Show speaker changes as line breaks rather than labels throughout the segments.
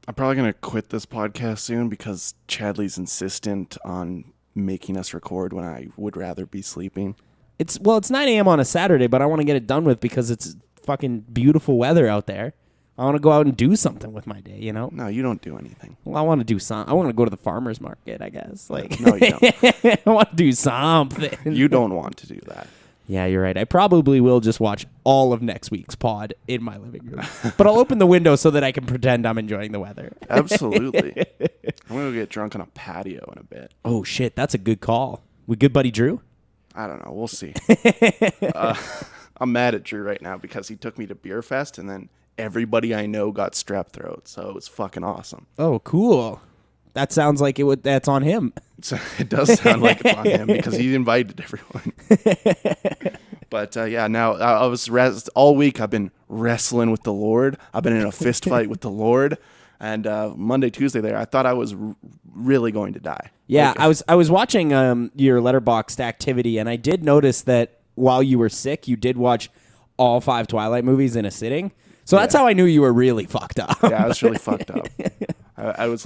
I'm probably going to quit this podcast soon because Chadley's insistent on making us record when I would rather be sleeping.
It's 9 a.m. on a Saturday, but I want to get it done with because it's fucking beautiful weather out there. I want to go out and do something with my day, you know?
No, you don't do anything.
Well, I want to do something. I want to go to the farmer's market, I guess. Like,
No, you don't.
I want to do something.
You don't want to do that.
Yeah, you're right. I probably will just watch all of next week's pod in my living room. But I'll open the window so that I can pretend I'm enjoying the weather.
Absolutely. I'm going to get drunk on a patio in a bit.
Oh, shit. That's a good call. We good buddy Drew?
I don't know. We'll see. I'm mad at Drew right now because he took me to Beer Fest and then everybody I know got strep throat. So it was fucking awesome.
Oh, cool. That sounds like that's on him.
It does sound like it's on him because he invited everyone. But yeah, now I was all week. I've been wrestling with the Lord. I've been in a fist fight with the Lord. And Monday, Tuesday, there, I thought I was really going to die.
Yeah, I was watching your Letterboxd activity, and I did notice that while you were sick, you did watch all 5 Twilight movies in a sitting. So that's how I knew you were really fucked up.
Yeah, I was really fucked up. I was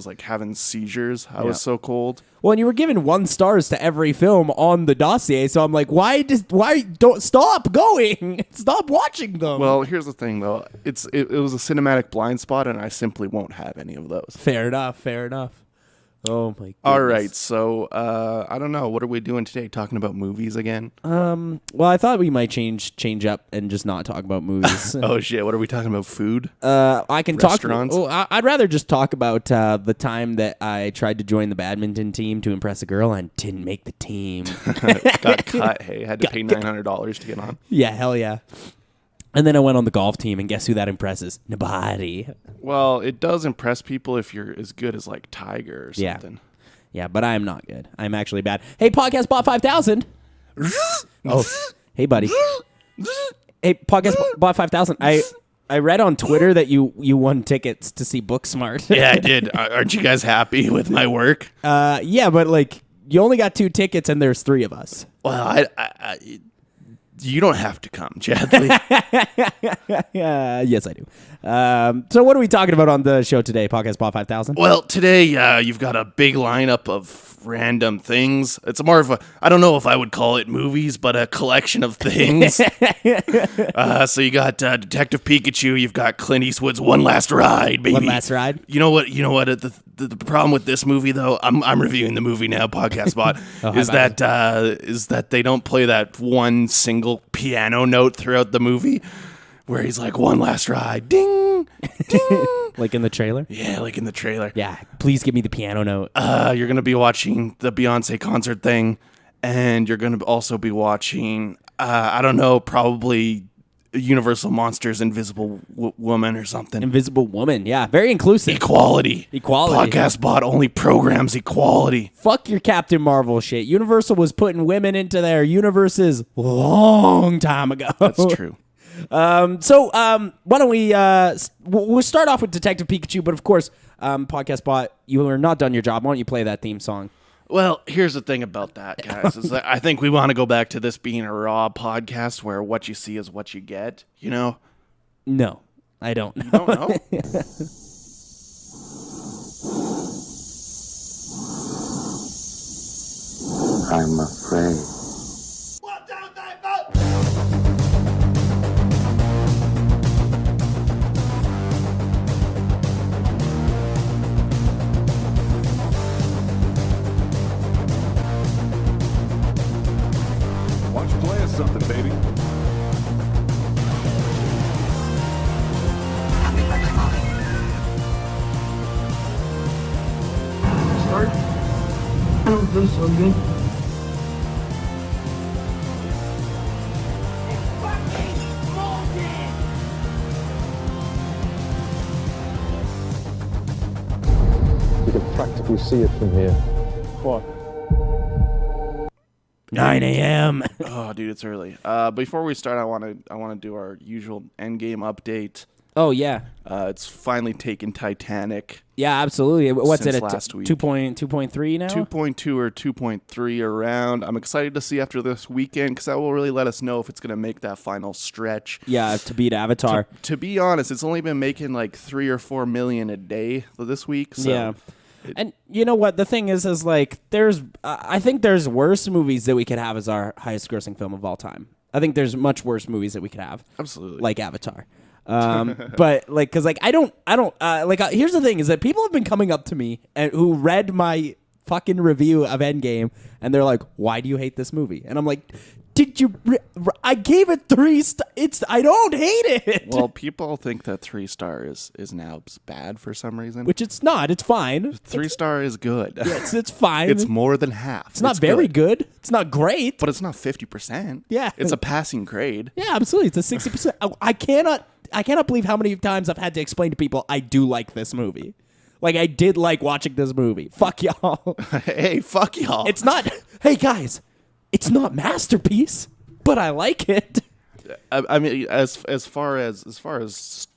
like having seizures. I was so cold.
Well, and you were given 1 stars to every film on the dossier, so I'm like, why don't stop going? Stop watching them.
Well, here's the thing though. It was a cinematic blind spot, and I simply won't have any of those.
Fair enough. Oh my goodness.
All right, so I don't know. What are we doing today? Talking about movies again?
Well, I thought we might change up and just not talk about movies.
Oh shit! What are we talking about? Food?
I can
Restaurants?
talk. I'd rather just talk about the time that I tried to join the badminton team to impress a girl and didn't make the team.
Got cut. Hey, had to pay $900 to get on.
Yeah, hell yeah. And then I went on the golf team, and guess who that impresses? Nobody.
Well, it does impress people if you're as good as like Tiger or something.
Yeah, but I am not good. I'm actually bad. Hey, Podcast Bot 5000. Oh, hey, buddy. Hey, Podcast Bot 5000. I read on Twitter that you won tickets to see Booksmart.
Yeah, I did. Aren't you guys happy with my work?
Yeah, but like you only got 2 tickets, and there's 3 of us.
Well, you don't have to come, Chadley.
Yes, I do. So what are we talking about on the show today, Podcast Bot 5000?
Well, today you've got a big lineup of random things. It's more of I don't know if I would call it movies, but a collection of things. So you got Detective Pikachu. You've got Clint Eastwood's One Last Ride, baby.
One Last Ride?
You know what? The problem with this movie, though, I'm reviewing the movie now, Podcast Bot, is that they don't play that one single piano note throughout the movie where he's like, one last ride, ding, ding.
Like in the trailer?
Yeah, like in the trailer.
Yeah, please give me the piano note.
You're going to be watching the Beyonce concert thing, and you're going to also be watching, I don't know, probably Universal Monsters Invisible Woman or something.
Invisible Woman, yeah. Very inclusive.
Equality. Podcast Bot only programs equality.
Fuck your Captain Marvel shit. Universal was putting women into their universes long time ago.
That's true.
So why don't we we'll start off with Detective Pikachu, but of course, Podcast Bot, you are not done your job. Why don't you play that theme song?
Well, here's the thing about that, guys, is that I think we want to go back to this being a raw podcast where what you see is what you get, you know?
No, I don't.
You don't know?
I'm afraid.
Why don't you play us something, baby?
Start? I don't feel so good.
You can practically see it from here. What?
9 a.m.
Oh, dude, it's early. Before we start, I want to do our usual endgame update.
Oh yeah.
It's finally taken Titanic.
Yeah, absolutely. What's
Since
it at?
last week.
2.3 now?
2.2 or 2.3 around. I'm excited to see after this weekend because that will really let us know if it's going to make that final stretch.
Yeah, to beat Avatar.
To be honest, it's only been making like 3 or 4 million a day this week. So
Yeah. And you know what? The thing is like, I think there's worse movies that we could have as our highest grossing film of all time. I think there's much worse movies that we could have.
Absolutely.
Like Avatar. But like, cause like, I don't, here's the thing is that people have been coming up to me and who read my fucking review of Endgame and they're like, why do you hate this movie? And I'm like, I gave it 3 stars. I don't hate it.
Well, people think that 3 star is now bad for some reason.
Which it's not. It's fine.
3 star is good.
It's fine.
It's more than half.
It's not very good. It's not great.
But it's not 50%.
Yeah.
It's a passing grade.
Yeah, absolutely. It's a 60%. I cannot believe how many times I've had to explain to people I do like this movie. Like, I did like watching this movie. Fuck y'all.
Hey, fuck y'all.
It's not. Hey, guys. It's not masterpiece, but I like it.
I mean, as far as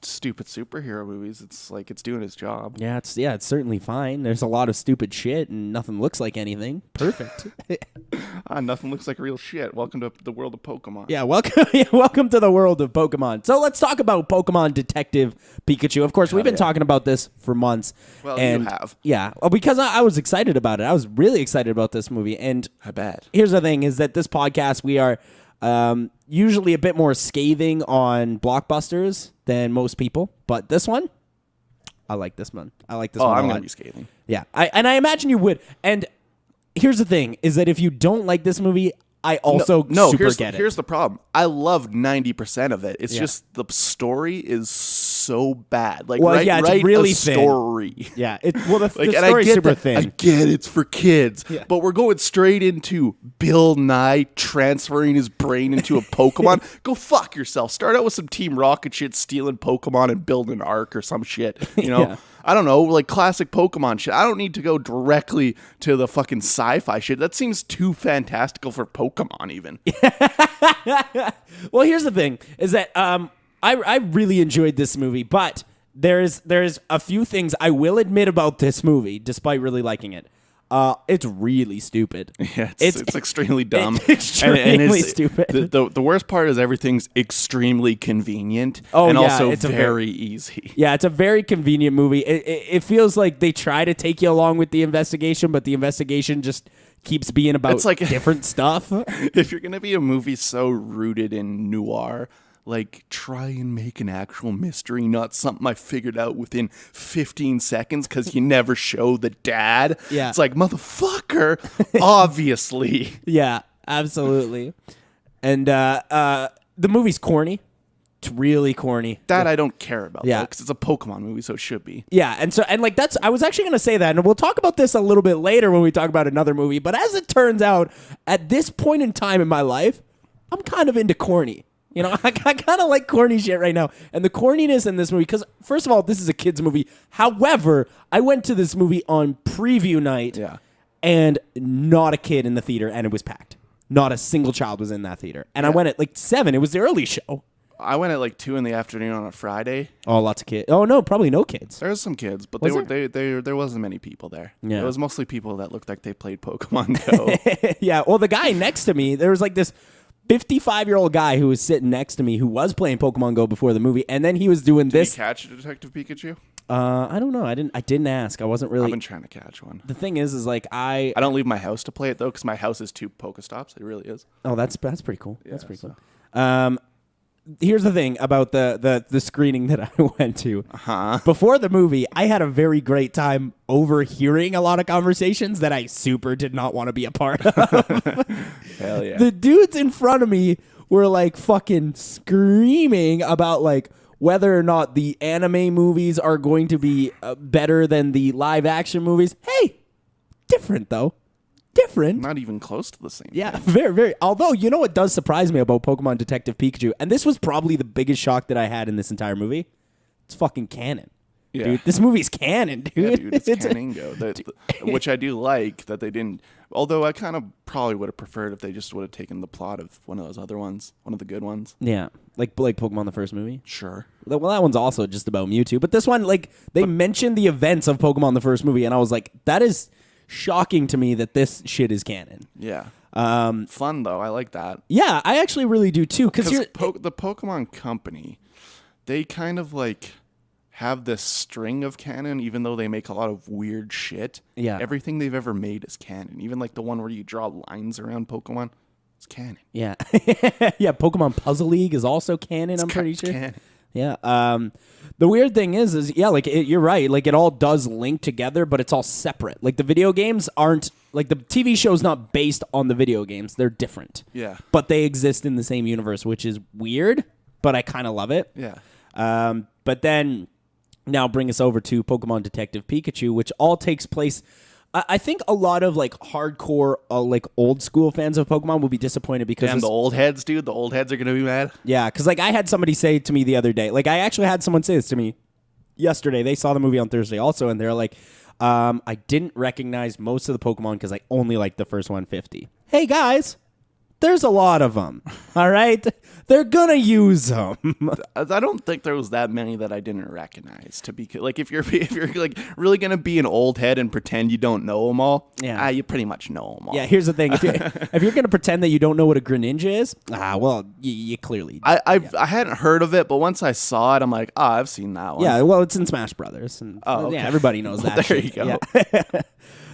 stupid superhero movies, it's like it's doing its job.
Yeah, it's certainly fine. There's a lot of stupid shit, and nothing looks like anything. Perfect.
Nothing looks like real shit. Welcome to the world of Pokemon.
Yeah, welcome to the world of Pokemon. So let's talk about Pokemon Detective Pikachu. Of course, we've been talking about this for months.
Well,
and
you have.
Yeah, because I was excited about it. I was really excited about this movie. And
I bet.
Here's the thing: is that this podcast we are usually a bit more scathing on blockbusters than most people, but this one, I like this one. I like this one.
I'm gonna be scathing.
Yeah, I imagine you would. And here's the thing: is that if you don't like this movie, I also get it.
Here's the problem. I love 90% of it. It's just the story is so bad. Like,
well,
write
it's really
a
thin.
story.
Yeah, the
And
story's super
that.
thin.
I get it's for kids, but we're going straight into Bill Nye transferring his brain into a Pokemon. Go fuck yourself. Start out with some Team Rocket shit, stealing Pokemon and building an arc or some shit. You know,
Yeah.
I don't know, like classic Pokemon shit. I don't need to go directly to the fucking sci-fi shit. That seems too fantastical for Pokemon, even.
Well, here's the thing: is that I really enjoyed this movie, but there's a few things I will admit about this movie, despite really liking it. It's really stupid.
Yeah, it's extremely dumb.
It's extremely stupid.
The worst part is everything's extremely convenient
yeah,
and also
it's
very easy.
Yeah, it's a very convenient movie. It feels like they try to take you along with the investigation, but the investigation just keeps being about
It's like
different stuff.
If you're going to be a movie so rooted in noir, like, try and make an actual mystery, not something I figured out within 15 seconds because you never show the dad.
Yeah.
It's like, motherfucker, obviously.
Yeah, absolutely. And the movie's corny. It's really corny.
That I don't care about,
Yeah.
because it's a Pokemon movie, so it should be.
Yeah, and like I was actually going to say that, and we'll talk about this a little bit later when we talk about another movie, but as it turns out, at this point in time in my life, I'm kind of into corny. You know, I kind of like corny shit right now. And the corniness in this movie, because first of all, this is a kid's movie. However, I went to this movie on preview night, and not a kid in the theater, and it was packed. Not a single child was in that theater. And I went at like 7. It was the early show.
I went at like 2 in the afternoon on a Friday.
Oh, lots of kids. Oh, no, probably no kids.
There was some kids, but
Was
there wasn't many people there.
Yeah.
It was mostly people that looked like they played Pokemon Go.
Yeah, well, the guy next to me, there was like this 55-year-old guy who was sitting next to me who was playing Pokemon Go before the movie, and then he was doing
Did
this.
you catch Detective Pikachu?
I don't know. I didn't ask. I wasn't really.
I've been trying to catch one.
The thing is like I
don't leave my house to play it though, because my house is 2 Pokestops. It really is.
Oh, that's pretty cool. That's pretty
so.
cool. Here's the thing about the screening that I went to.
Uh-huh.
Before the movie, I had a very great time overhearing a lot of conversations that I super did not want to be a part of.
Hell yeah.
The dudes in front of me were like fucking screaming about like whether or not the anime movies are going to be better than the live action movies. Hey, different though. Different.
Not even close to the same.
Yeah,
thing.
very, very. Although, you know what does surprise me about Pokemon Detective Pikachu, and this was probably the biggest shock that I had in this entire movie, it's fucking canon.
Yeah.
Dude, this movie's canon, dude.
Yeah, dude, it's Caningo, which I do like that they didn't. Although I kind of probably would have preferred if they just would have taken the plot of one of those other ones, one of the good ones.
Yeah, like Pokemon the first movie.
Sure.
Well, that one's also just about Mewtwo, but this one, like, they mentioned the events of Pokemon the first movie, and I was like, that is shocking to me that this shit is canon.
Yeah. Fun though. I like that.
Yeah, I actually really do too. Because
the Pokemon Company, they kind of like have this string of canon, even though they make a lot of weird shit.
Yeah.
Everything they've ever made is canon. Even like the one where you draw lines around Pokemon, it's canon.
Yeah. Yeah, Pokemon Puzzle League is also canon, I'm pretty sure.
Canon.
Yeah. The weird thing is yeah, like you're right. Like it all does link together, but it's all separate. Like the video games aren't like the TV show's not based on the video games. They're different.
Yeah.
But they exist in the same universe, which is weird, but I kind of love it.
Yeah.
But then now bring us over to Pokemon Detective Pikachu, which all takes place. I think a lot of like hardcore, like old school fans of Pokemon will be disappointed because
Damn, the old heads, dude. The old heads are gonna be mad.
yeah, because like I had somebody say to me the other day, like I actually had someone say this to me yesterday. They saw the movie on Thursday also, and they're like, I didn't recognize most of the Pokemon because I only liked the first 150. Hey guys, there's a lot of them. All right, they're gonna use them.
I don't think there was that many that I didn't recognize. To be like, if you're like really gonna be an old head and pretend you don't know them all,
Yeah.
you pretty much know them all.
Yeah, here's the thing: if you're gonna pretend that you don't know what a Greninja is, well, you clearly.
I hadn't heard of it, but once I saw it, I'm like, I've seen that one.
Yeah, well, it's in Smash Brothers, and
okay.
yeah, everybody knows that.
There
shit.
you go.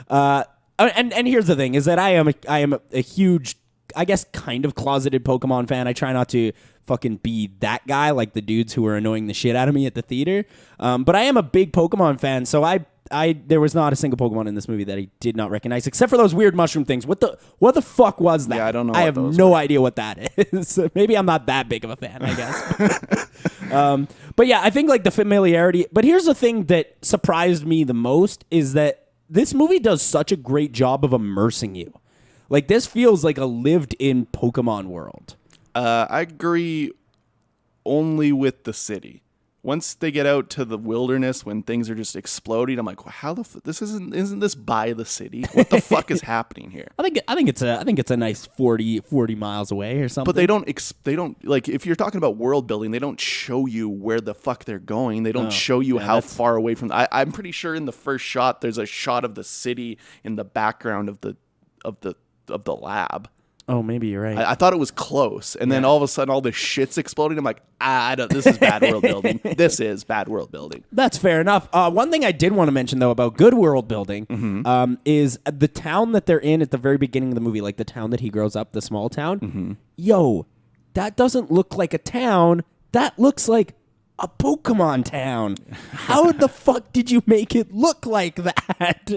Yeah. And here's the thing: is that I am a huge, I guess, kind of closeted Pokemon fan. I try not to fucking be that guy like the dudes who were annoying the shit out of me at the theater. But I am a big Pokemon fan, so there was not a single Pokemon in this movie that I did not recognize, except for those weird mushroom things. What the fuck was that?
Yeah, I don't know
I
what
have
those
no
were.
idea what that is. Maybe I'm not that big of a fan, I guess. But yeah, I think like the familiarity. But here's the thing that surprised me the most is that this movie does such a great job of immersing you. Like this feels like a lived-in Pokemon world.
I agree only with the city. Once they get out to the wilderness when things are just exploding, I'm like, well, how this isn't this by the city? What the fuck is happening here?
I think it's a nice 40 miles away or something.
But they don't like, if you're talking about world building, they don't show you where the fuck they're going. They don't show you how far away from. I'm pretty sure in the first shot there's a shot of the city in the background of the lab.
Oh, maybe you're right.
I thought it was close, and then all of a sudden all this shit's exploding. I'm like, this is bad world building. This is bad world building.
That's fair enough. One thing I did want to mention, though, about good world building is the town that they're in at the very beginning of the movie, like the town that he grows up, the small town. Yo, that doesn't look like a town. That looks like a Pokemon town. How the fuck did you make it look like that?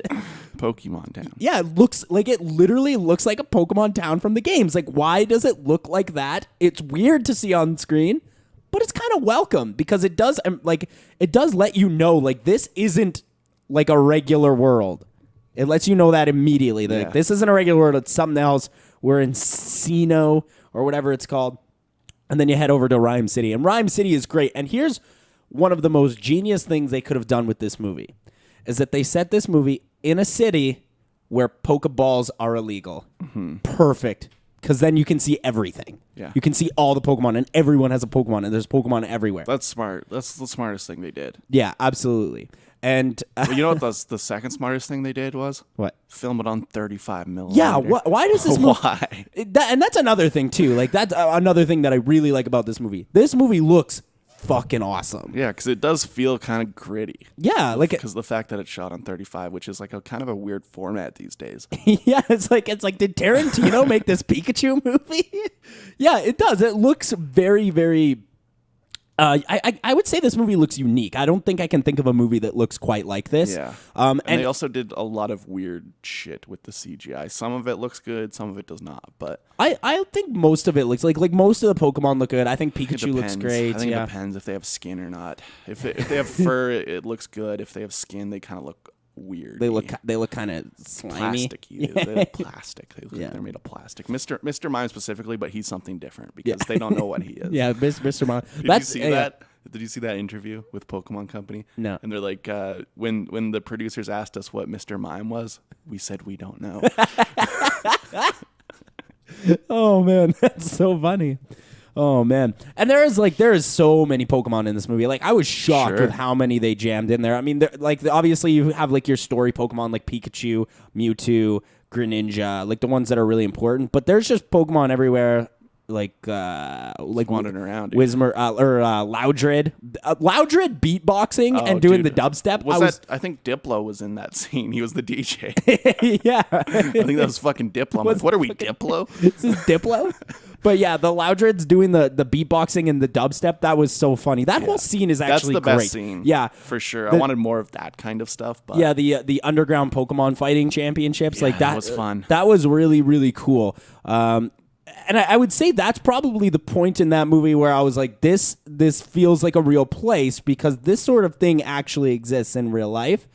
Pokemon Town.
Yeah, it literally looks like a Pokemon town from the games. Like, why does it look like that? It's weird to see on screen, but it's kind of welcome because it does let you know, like, this isn't like a regular world. It lets you know that immediately. Like, this isn't a regular world. It's something else. We're in Sinnoh or whatever it's called. And then you head over to Rhyme City. And Rhyme City is great. And here's one of the most genius things they could have done with this movie is that they set this movie in a city where Pokeballs are illegal. Perfect. Because then you can see everything.
Yeah.
You can see all the Pokemon, and everyone has a Pokemon, and there's Pokemon everywhere.
That's smart. That's the smartest thing they did.
Yeah, absolutely. And
But you know what the second smartest thing they did was?
what?
Film it on 35 millimeter.
Yeah, why does this movie...
Why?
And that's another thing, too. Like, that's another thing that I really like about this movie. This movie looks fucking awesome.
Yeah, because it does feel kind of gritty.
Yeah, like...
Because the fact that it's shot on 35, which is like a kind of a weird format these days.
Yeah, it's like, did Tarantino make this Pikachu movie? Yeah, it does. It looks very, very... I would say this movie looks unique. I don't think I can think of a movie that looks quite like this.
Yeah.
And
they also did a lot of weird shit with the CGI. Some of it looks good, some of it does not. But
I think most of it looks like most of the Pokemon look good. I think Pikachu looks great.
I think it depends if they have skin or not. If they have fur, it looks good. If they have skin, they kind of look weird.
They look kind of slimy.
Plasticky. They look plastic. They're made of plastic. Mr. Mime specifically, but he's something different because they don't know what he is.
Yeah, Mr. Mime.
Did you see that? Did you see that interview with Pokemon Company?
No.
And they're like, when the producers asked us what Mr. Mime was, we said we don't know.
Oh man, that's so funny. Oh man, and there is so many Pokemon in this movie. Like I was shocked
Sure.
with how many they jammed in there. I mean, like obviously you have like your story Pokemon like Pikachu, Mewtwo, Greninja, like the ones that are really important. But there's just Pokemon everywhere. Like
Wandering around, dude.
Whismur or Loudred. Loudred beatboxing and doing
dude.
the dubstep.
I think Diplo was in that scene. He was the DJ.
Yeah.
I think that was fucking Diplo. I'm like, what are we, Diplo?
This is Diplo? But yeah, the Loudred's doing the beatboxing and the dubstep. That was so funny. That whole scene is actually
That's the
great.
best scene.
Yeah.
For sure. I wanted more of that kind of stuff. But
Yeah, the underground Pokemon fighting championships, like that
was fun.
That was really, really cool. And I would say that's probably the point in that movie where I was like, this feels like a real place because this sort of thing actually exists in real life.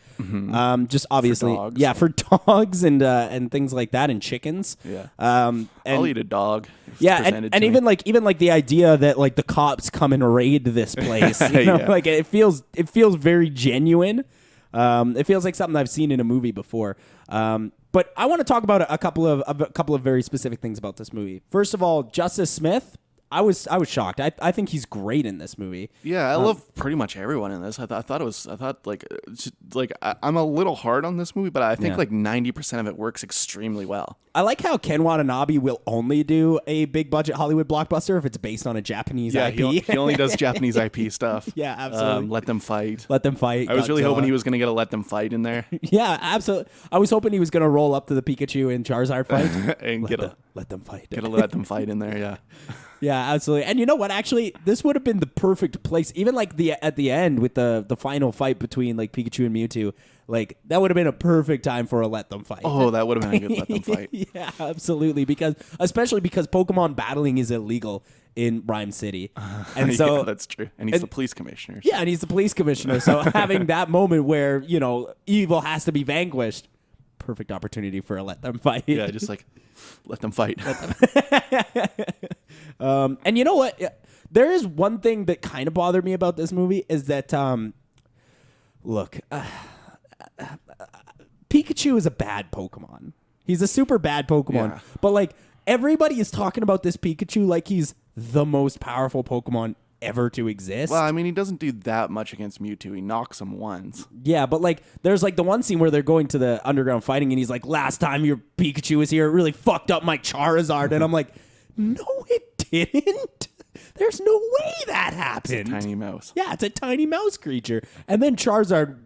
Just obviously,
dogs.
for dogs and things like that, and chickens.
Yeah.
And,
I'll eat a dog. if
yeah,
presented
and
to
even
me.
like the idea that like the cops come and raid this place, you know,
Yeah.
like it feels very genuine. It feels like something I've seen in a movie before. But I want to talk about a couple of very specific things about this movie. First of all, Justice Smith. I was shocked. I think he's great in this movie.
Yeah, I love pretty much everyone in this. I thought I'm a little hard on this movie, but I think
Yeah.
like 90% of it works extremely well.
I like how Ken Watanabe will only do a big budget Hollywood blockbuster if it's based on a Japanese
Yeah,
IP.
he only does Japanese IP stuff.
Yeah, absolutely.
Let them fight.
Let them fight.
I was really
Godzilla.
hoping he was going to get a let them fight in there
Yeah, absolutely. I was hoping he was going to roll up to the Pikachu and Charizard fight.
and
Let them fight.
get a let them fight in there. Yeah.
Yeah, absolutely. And you know what? Actually, this would have been the perfect place. Even like at the end with the final fight between like Pikachu and Mewtwo, like that would have been a perfect time for a let them fight.
Oh, that would have been a good let them fight.
Yeah, absolutely. Especially because Pokemon battling is illegal in Rhyme City, and so
yeah, that's true. And he's the police commissioner.
yeah, and he's the police commissioner. So having that moment where evil has to be vanquished, perfect opportunity for a let them fight.
Yeah, just like let them fight.
And you know what? There is one thing that kind of bothered me about this movie is that, look, Pikachu is a bad Pokemon. He's a super bad Pokemon.
Yeah.
But, like, everybody is talking about this Pikachu like he's the most powerful Pokemon ever to exist.
Well, I mean, he doesn't do that much against Mewtwo. He knocks him once.
Yeah, but like, there's like the one scene where they're going to the underground fighting, and he's like, "Last time your Pikachu was here, it really fucked up my Charizard," and I'm like, "No, it didn't. There's no way that happened."
Tiny mouse.
Yeah, it's a tiny mouse creature, and then Charizard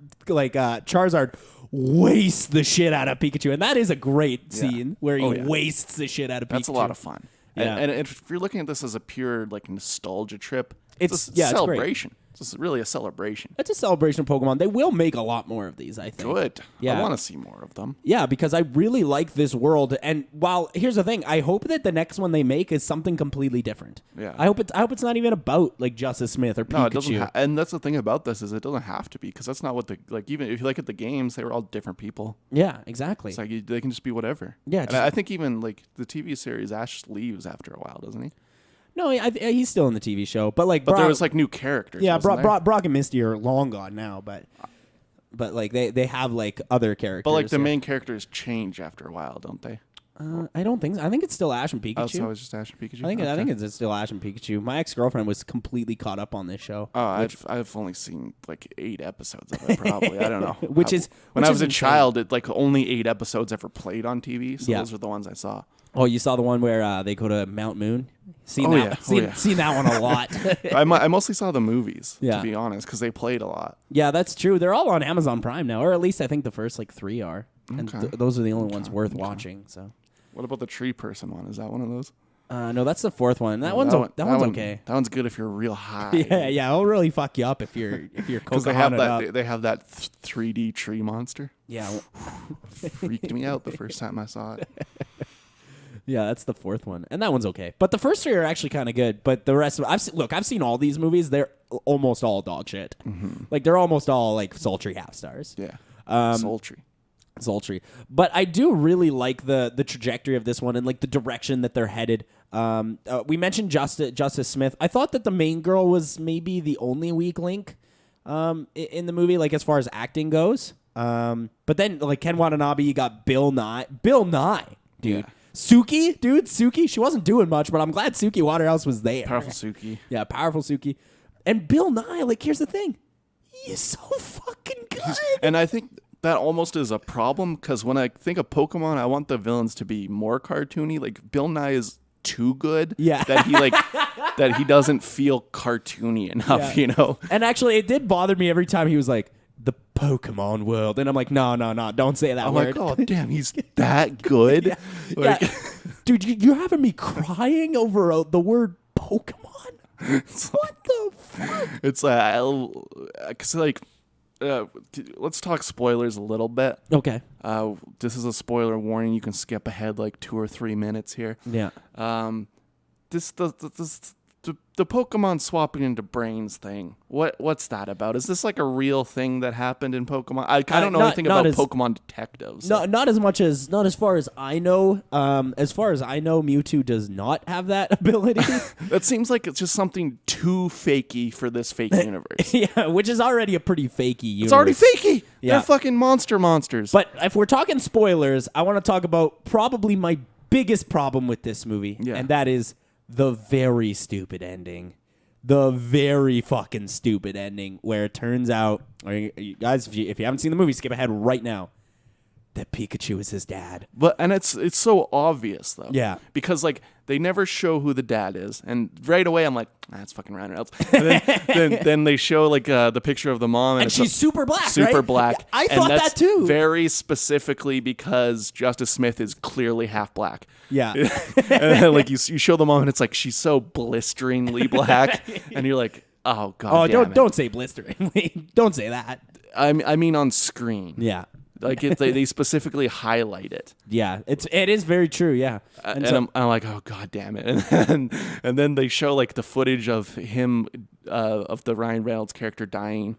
wastes the shit out of Pikachu, and that is a great scene where he wastes the shit out of Pikachu.
That's a lot of fun.
Yeah.
And if you're looking at this as a pure like nostalgia trip,
It's
a
great.
celebration. It's really a celebration.
It's a celebration of Pokemon. They will make a lot more of these, I think.
Good.
Yeah.
I want to see more of them.
Yeah, because I really like this world, and while here's the thing, I hope that the next one they make is something completely different.
Yeah.
I hope it's not even about like Justice Smith or Pikachu.
No, it doesn't. And that's the thing about this is it doesn't have to be because that's not what even if you look at the games, they were all different people.
Yeah, exactly.
It's like they can just be whatever.
Yeah,
And I think even like the TV series, Ash leaves after a while, doesn't he?
No, he's still in the TV show, but like,
But there was like new characters.
yeah,
wasn't there?
Brock and Misty are long gone now, but like they have like other characters.
But like the
yeah.
main characters change after a while, don't they?
I don't think so. I think it's still Ash and Pikachu.
Oh, so I was just Ash and Pikachu.
I think it's still Ash and Pikachu. My ex-girlfriend was completely caught up on this show.
Oh, I've only seen like 8 episodes of it. Probably I don't know.
Which is
when I was a
insane.
child, it like only 8 episodes ever played on TV. So
Yeah.
those are the ones I saw.
Oh, you saw the one where they go to Mount Moon? Seen
Oh,
that?
yeah. Oh, yeah.
Seen that one a lot.
I mostly saw the movies,
Yeah.
to be honest, because they played a lot.
Yeah, that's true. They're all on Amazon Prime now, or at least I think the first like 3 are, and
Okay.
those are the only ones worth watching. So,
What about the tree person one? Is that one of those?
no, that's the 4th one. That one's
That
one's
one-
okay.
That one's good if you're real high.
Yeah, it'll really fuck you up if you're
Because they have
Pocahontas
that.
up.
They have that 3D tree monster.
Yeah,
Freaked me out the first time I saw it.
yeah, that's the 4th one, and that one's okay. But the first 3 are actually kind of good. But the rest of I've seen all these movies. They're almost all dog shit. Like they're almost all like sultry half stars.
Yeah. Sultry.
sultry. But I do really like the trajectory of this one and like the direction that they're headed. We mentioned Justice Smith. I thought that the main girl was maybe the only weak link in the movie, like as far as acting goes. But then like Ken Watanabe, you got Bill Nye, dude.
Yeah.
Suki, she wasn't doing much, but I'm glad Suki Waterhouse was there.
Powerful Suki.
Yeah, powerful Suki. And Bill Nye, like, here's the thing. He is so fucking good.
And I think that almost is a problem because when I think of Pokemon, I want the villains to be more cartoony. Like, Bill Nye is too good that he that he doesn't feel cartoony enough, you know?
And actually, it did bother me every time he was like, the Pokemon world. And I'm like, no, don't say that word.
I'm like, oh, damn, he's that good?
Yeah. Dude, you're having me crying over the word Pokemon? What the fuck?
It's cause let's talk spoilers a little bit.
Okay.
This is a spoiler warning. You can skip ahead like 2 or 3 minutes here.
Yeah.
The Pokemon swapping into brains thing. What's that about? Is this like a real thing that happened in Pokemon? I don't know anything about Pokemon detectives.
So. Not as far as I know. As far as I know, Mewtwo does not have that ability.
That seems like it's just something too fakey for this fake universe.
Yeah, which is already a pretty fakey universe.
It's already fakey.
Yeah.
They're fucking monsters.
But if we're talking spoilers, I want to talk about probably my biggest problem with this movie, and that is the very stupid ending. The very fucking stupid ending where it turns out, you guys, if you haven't seen the movie, skip ahead right now, that Pikachu is his dad.
And it's so obvious though.
Yeah.
Because like they never show who the dad is, and right away I'm like, that's fucking Ryan Reynolds. And then they show like the picture of the mom, and it's
she's super black.
super
right?
black.
Yeah, I
and
thought
that's
that too.
Very specifically because Justice Smith is clearly half black.
Yeah.
And then, like you show the mom, and it's like she's so blisteringly black, and you're like, oh god.
Oh, don't say blisteringly. Don't say that.
I mean on screen.
Yeah.
Like they specifically highlight it.
Yeah, it is very true. Yeah,
and I'm like, oh god damn it, and then they show like the footage of him of the Ryan Reynolds character dying,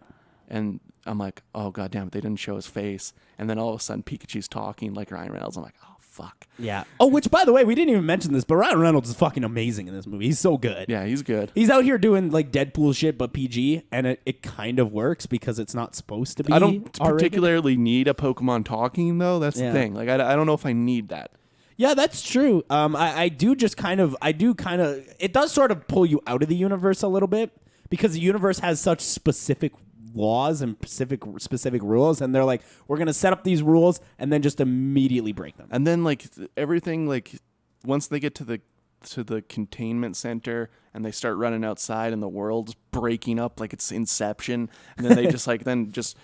and I'm like, oh god damn it, they didn't show his face, and then all of a sudden Pikachu's talking like Ryan Reynolds. I'm like, oh fuck.
Yeah. Oh, which by the way, we didn't even mention this, but Ryan Reynolds is fucking amazing in this movie. He's so good.
Yeah, he's good.
He's out here doing like Deadpool shit, but PG, and it kind of works because it's not supposed to be.
I don't
R-rated.
particularly need a Pokemon talking though. That's the thing. Like I don't know if I need that.
Yeah, that's true. I do kind of. It does sort of pull you out of the universe a little bit because the universe has such specific laws and specific rules, and they're like, we're gonna set up these rules and then just immediately break them.
And then like everything, like once they get to the containment center and they start running outside and the world's breaking up like it's Inception, and then they just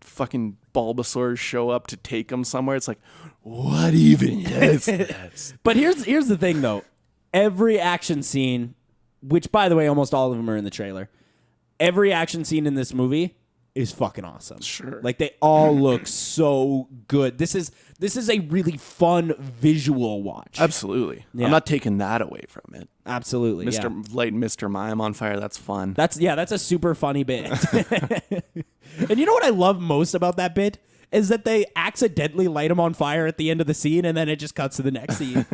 fucking Bulbasaurs show up to take them somewhere. It's like, what even is this?
But here's the thing though. Every action scene, which by the way, almost all of them are in the trailer. Every action scene in this movie is fucking awesome.
Sure.
Like they all look so good. This is a really fun visual watch.
Absolutely.
Yeah.
I'm not taking that away from it.
Absolutely.
Lighting Mr. Mime on fire, that's fun.
That's a super funny bit. And you know what I love most about that bit? Is that they accidentally light him on fire at the end of the scene, and then it just cuts to the next scene.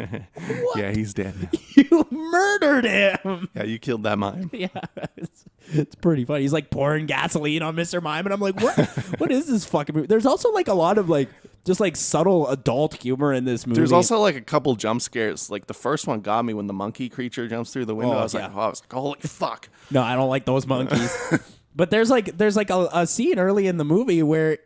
Yeah, he's dead.
You murdered him.
Yeah, you killed that mime.
Yeah, it's pretty funny. He's like pouring gasoline on Mr. Mime, and I'm like, what? What is this fucking movie? There's also like a lot of like just like subtle adult humor in this movie.
There's also like a couple jump scares. Like the first one got me when the monkey creature jumps through the window. I was like, holy fuck.
No, I don't like those monkeys. But there's like a scene early in the movie where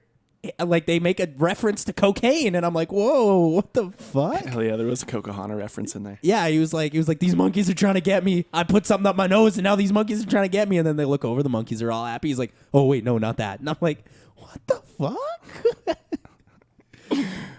like they make a reference to cocaine, and I'm like, whoa, what the fuck?
Hell yeah, there was a Cocohana reference in there.
Yeah, he was like, these monkeys are trying to get me. I put something up my nose, and now these monkeys are trying to get me. And then they look over, the monkeys are all happy. He's like, oh wait, no, not that. And I'm like, what the fuck?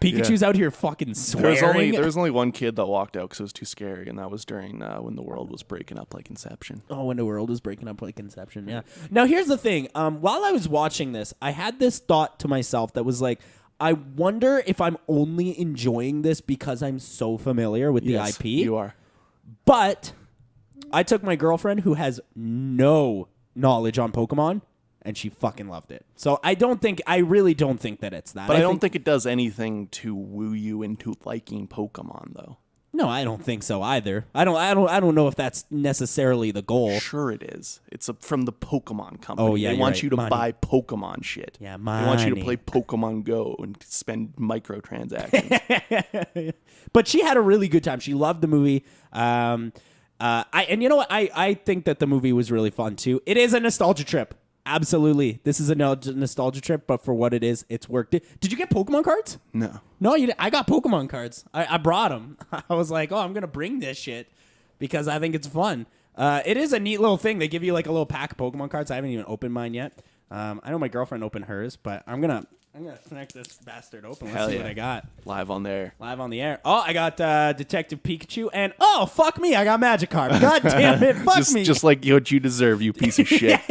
Pikachu's out here fucking swearing.
There was only one kid that walked out because it was too scary, and that was during when the world was breaking up like Inception.
Oh, when the world was breaking up like Inception, yeah. Now, here's the thing. While I was watching this, I had this thought to myself that was like, I wonder if I'm only enjoying this because I'm so familiar with the IP.
You are.
But I took my girlfriend who has no knowledge on Pokemon, and she fucking loved it. So I really don't think that it's that.
But I don't think it does anything to woo you into liking Pokemon, though.
No, I don't think so either. I don't know if that's necessarily the goal.
Sure it is. It's from the Pokemon company.
Oh, yeah,
they
you're
want
right.
you to
Money.
buy Pokemon shit.
Yeah,
They want you to
money.
play Pokemon Go and spend microtransactions.
But she had a really good time. She loved the movie. And you know what? I think that the movie was really fun too. It is a nostalgia trip. Absolutely. This is a nostalgia trip, but for what it is, it's worked. Did you get Pokemon cards?
No.
No, you. I got Pokemon cards. I brought them. I was like, oh, I'm going to bring this shit because I think it's fun. It is a neat little thing. They give you like a little pack of Pokemon cards. I haven't even opened mine yet. I know my girlfriend opened hers, but I'm going to connect this bastard open. Let's
Hell
see
yeah.
what I got.
Live on there.
Live on the air. Oh, I got Detective Pikachu, and oh, fuck me, I got Magikarp. God damn it, fuck me.
Just like what you deserve, you piece of shit.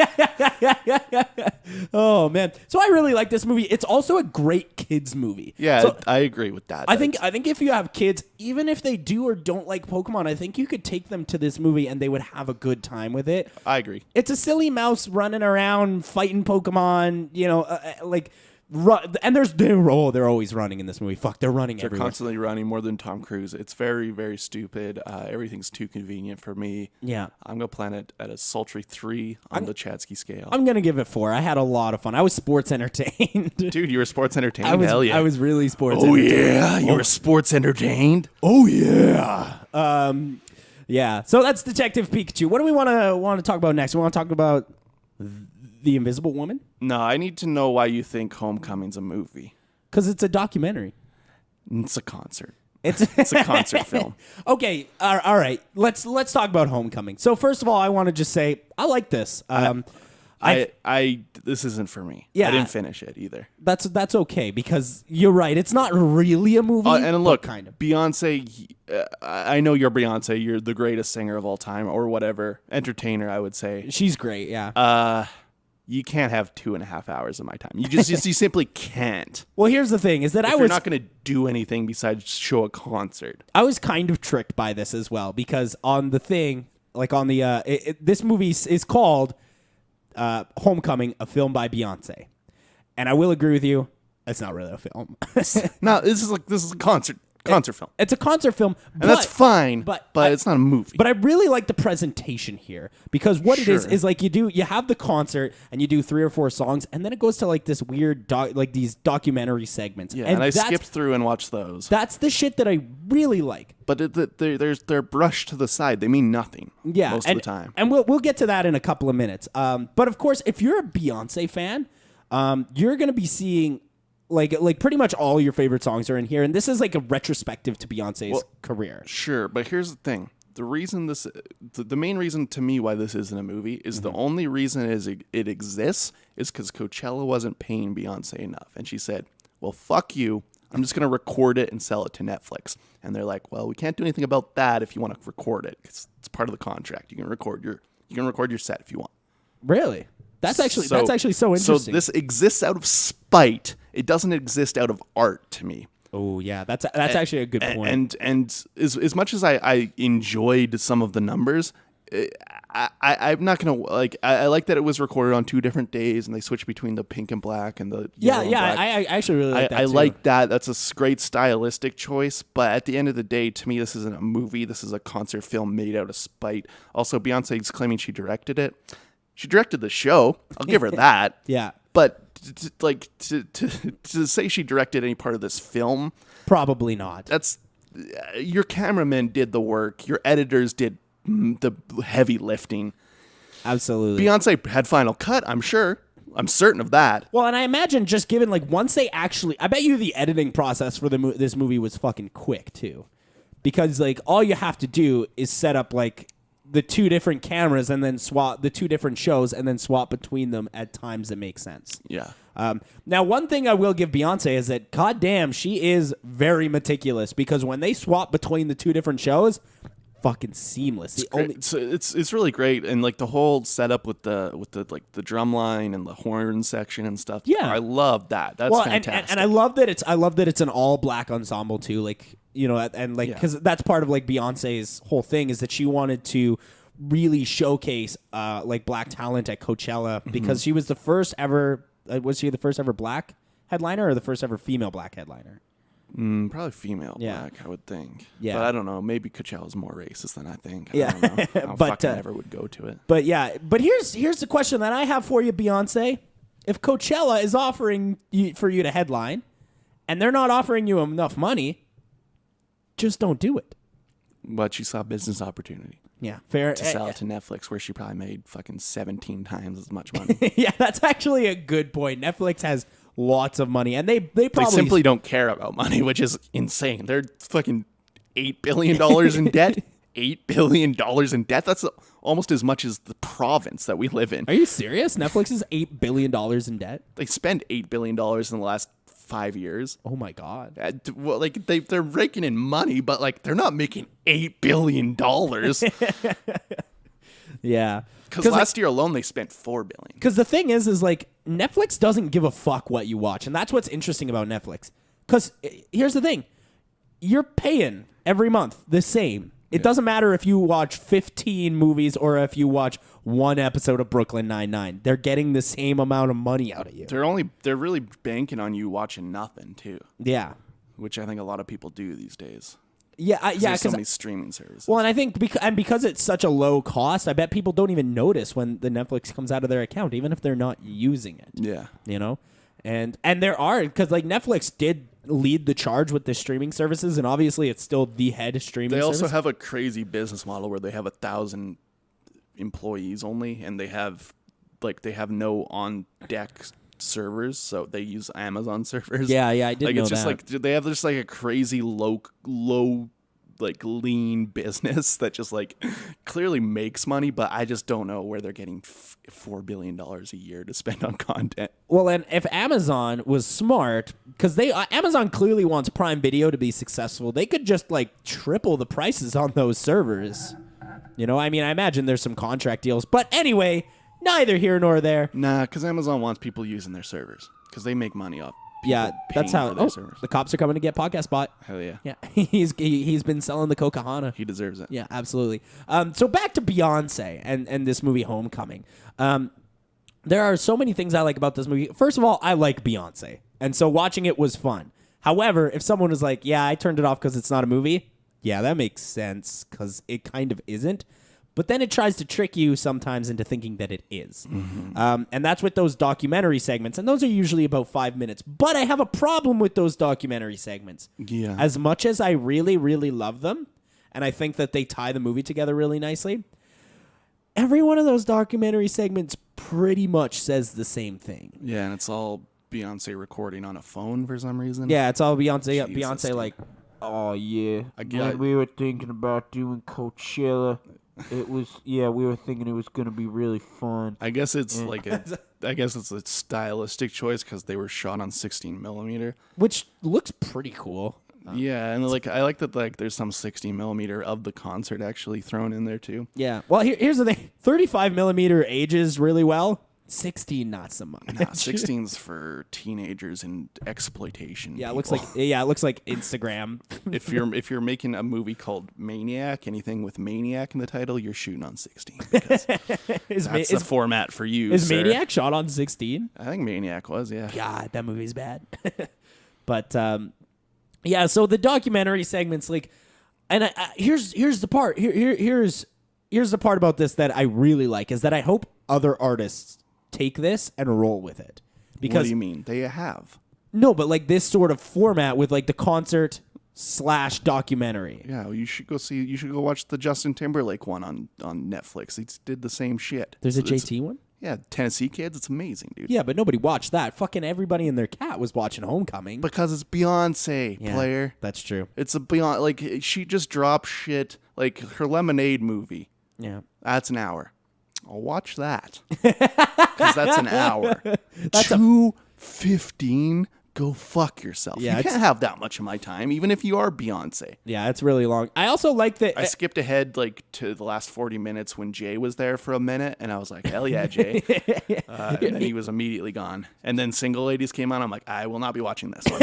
Oh man, so I really like this movie. It's also a great kids movie.
Yeah,
So
I agree with that.
I think if you have kids, even if they do or don't like Pokemon, I think you could take them to this movie and they would have a good time with it.
I agree.
It's a silly mouse running around fighting Pokemon, and they're always running in this movie. Fuck, they're running
They're
everywhere.
constantly running more than Tom Cruise. It's very, very stupid. Everything's too convenient for me.
Yeah.
I'm going to plan it at a sultry 3 on the Chadsky scale.
I'm gonna give it 4. I had a lot of fun. I was sports entertained.
Dude, you were sports entertained?
Hell yeah. I was really sports entertained.
Yeah, you were sports entertained?
Oh yeah. Yeah. So that's Detective Pikachu. What do we want to talk about next? We want to talk about the Invisible Woman
No, I need to know why you think Homecoming's a movie.
because it's a documentary.
It's a concert.
It's
a concert film.
Okay. All right. Let's talk about Homecoming. So first of all, I want to just say I like this.
This isn't for me.
Yeah.
I didn't finish it either.
That's okay because you're right. It's not really a movie.
And look,
but kind of.
Beyonce, I know you're Beyonce. You're the greatest singer of all time or whatever. Entertainer, I would say.
She's great. Yeah.
You can't have 2.5 hours of my time. You you simply can't.
Well, here's the thing: is that
You're not going to do anything besides show a concert.
I was kind of tricked by this as well because on the thing, like on the this movie is called Homecoming, a film by Beyonce, and I will agree with you, it's not really a film.
No, this is a concert film,
It's a concert film,
and that's fine.
but
it's not a movie.
But I really like the presentation here because what it
Sure.
is like you have the concert and you do 3 or 4 songs and then it goes to like this weird these documentary segments.
yeah, and I skipped through and watched those.
That's the shit that I really like.
But they're brushed to the side. They mean nothing.
Yeah,
most of the time.
And we'll get to that in a couple of minutes. But of course, if you're a Beyonce fan, you're gonna be seeing like pretty much all your favorite songs are in here, and this is like a retrospective to Beyonce's career.
Sure, but here's the thing: the main reason to me why this isn't a movie is the only reason it exists is because Coachella wasn't paying Beyonce enough, and she said, "Well, fuck you. I'm just gonna record it and sell it to Netflix." And they're like, "Well, we can't do anything about that if you want to record it. It's part of the contract. You can record your set if you want."
Really? That's actually so interesting.
So this exists out of spite. It doesn't exist out of art to me.
Oh yeah, that's actually a good point.
And as much as I enjoyed some of the numbers, I'm not gonna like. I like that it was recorded on 2 different days and they switched between the pink and black and the yellow and black.
I actually really like that.
I
too.
like that. That's a great stylistic choice. But at the end of the day, to me, this isn't a movie. This is a concert film made out of spite. Also, Beyonce's claiming she directed it. She directed the show. I'll give her that.
Yeah.
But to say she directed any part of this film,
Probably not.
that's your cameraman did the work. Your editors did the heavy lifting.
Absolutely.
Beyonce had final cut, I'm sure. I'm certain of that.
Well, and I imagine just given like once they actually, I bet you the editing process for this movie was fucking quick too, because like all you have to do is set up like the 2 different cameras and then swap the 2 different shows and then swap between them at times that make sense.
Yeah.
Now, one thing I will give Beyonce is that, goddamn, she is very meticulous because when they swap between the 2 different shows, fucking seamless.
It's really great, and like the whole setup with the like the drum line and the horn section and stuff.
Yeah.
I love that. That's fantastic.
And I love that it's an all black ensemble too. Like, you know, and like because that's part of like Beyonce's whole thing is that she wanted to really showcase like black talent at Coachella because she was the first ever. Was she the first ever black headliner or the first ever female black headliner?
Probably female
Yeah.
black, I would think.
Yeah.
But I don't know. Maybe Coachella's more racist than I think.
Yeah.
I don't know. I
But,
fucking never would go to it.
But yeah, but here's the question that I have for you, Beyonce. If Coachella is offering for you to headline, and they're not offering you enough money, just don't do it.
But she saw a business opportunity
Yeah, fair.
to sell it to Netflix, where she probably made fucking 17 times as much money.
Yeah, that's actually a good point. Netflix has lots of money, and they
They
probably
simply don't care about money, which is insane. They're fucking $8 billion in debt. $8 billion in debt. That's almost as much as the province that we live in.
Are you serious? Netflix is $8 billion in debt.
They spend $8 billion in the last 5 years.
Oh my god.
Well, like they're raking in money, but like they're not making $8 billion.
Yeah.
Because last year alone they spent $4 billion.
Because the thing is like Netflix doesn't give a fuck what you watch, and that's what's interesting about Netflix. Because here's the thing, you're paying every month the same. It doesn't matter if you watch 15 movies or if you watch one episode of Brooklyn Nine-Nine. They're getting the same amount of money out of you.
They're really banking on you watching nothing too,
Yeah.
which I think a lot of people do these days.
Yeah,
There's so
because
many streaming services.
well, and I think because it's such a low cost, I bet people don't even notice when the Netflix comes out of their account, even if they're not using it.
Yeah.
You know, and there are, because like Netflix did lead the charge with the streaming services, and obviously it's still the head streaming.
They also
service.
have a crazy business model where they have 1,000 employees only, and they have no on deck servers, so they use Amazon servers.
Yeah, I did
like
know
it's just
that.
like they have just like a crazy low like lean business that just like clearly makes money, but I just don't know where they're getting $4 billion a year to spend on content.
Well, and if Amazon was smart, because Amazon clearly wants Prime Video to be successful, they could just like triple the prices on those servers. You know, I mean, I imagine there's some contract deals, but anyway, neither here nor there.
Nah, because Amazon wants people using their servers because they make money off.
Yeah, that's
paying
how.
for their
Oh,
servers.
the cops are coming to get Podcast Bot.
Hell yeah.
Yeah, he's been selling the Coca-Hana.
He deserves it.
Yeah, absolutely. So back to Beyonce and this movie Homecoming. There are so many things I like about this movie. First of all, I like Beyonce, and so watching it was fun. However, if someone was like, yeah, I turned it off because it's not a movie, yeah, that makes sense because it kind of isn't. But then it tries to trick you sometimes into thinking that it is. And that's with those documentary segments. And those are usually about 5 minutes. But I have a problem with those documentary segments.
Yeah.
As much as I really, really love them, and I think that they tie the movie together really nicely, every one of those documentary segments pretty much says the same thing.
Yeah, and it's all Beyonce recording on a phone for some reason.
Yeah, it's all Beyonce.
Jesus,
Beyonce
dude.
like, oh, yeah.
get-
When we were thinking about doing Coachella, we were thinking it was going to be really fun.
I guess it's like a stylistic choice because they were shot on 16 millimeter.
which looks pretty cool.
Yeah, and like I like that like there's some 16 millimeter of the concert actually thrown in there too.
Yeah. Well, here's the thing. 35 millimeter ages really well. 16, not so much.
Nah, 16's for teenagers and exploitation.
Yeah, it
people.
looks like Instagram.
if you're making a movie called Maniac, anything with Maniac in the title, you're shooting on 16 because that's the format for you.
Is
sir.
Maniac shot on 16?
I think Maniac was, yeah.
God, that movie's bad. But yeah, so the documentary segments, like, and here's the part. Here's the part about this that I really like is that I hope other artists take this and roll with it. Because
What do you mean? They have.
no, but like this sort of format with like the concert / documentary.
Yeah, well, you should go watch the Justin Timberlake one on Netflix. He did the same shit.
There's a
It's-
JT one?
Yeah, Tennessee Kids. It's amazing, dude.
Yeah, but nobody watched that. Fucking everybody and their cat was watching Homecoming.
Because it's Beyonce,
Yeah,
player.
that's true.
It's a Beyonce. Like she just dropped shit. Like her Lemonade movie.
Yeah.
That's an hour. I'll watch that. Because that's an hour.
That's a-
2:15. Go fuck yourself.
Yeah,
you
it's-
can't have that much of my time, even if you are Beyonce.
Yeah, it's really long. I also like that.
I skipped ahead like to the last 40 minutes when Jay was there for a minute, and I was like, hell yeah, Jay. And then he was immediately gone. And then Single Ladies came on. I'm like, I will not be watching this one.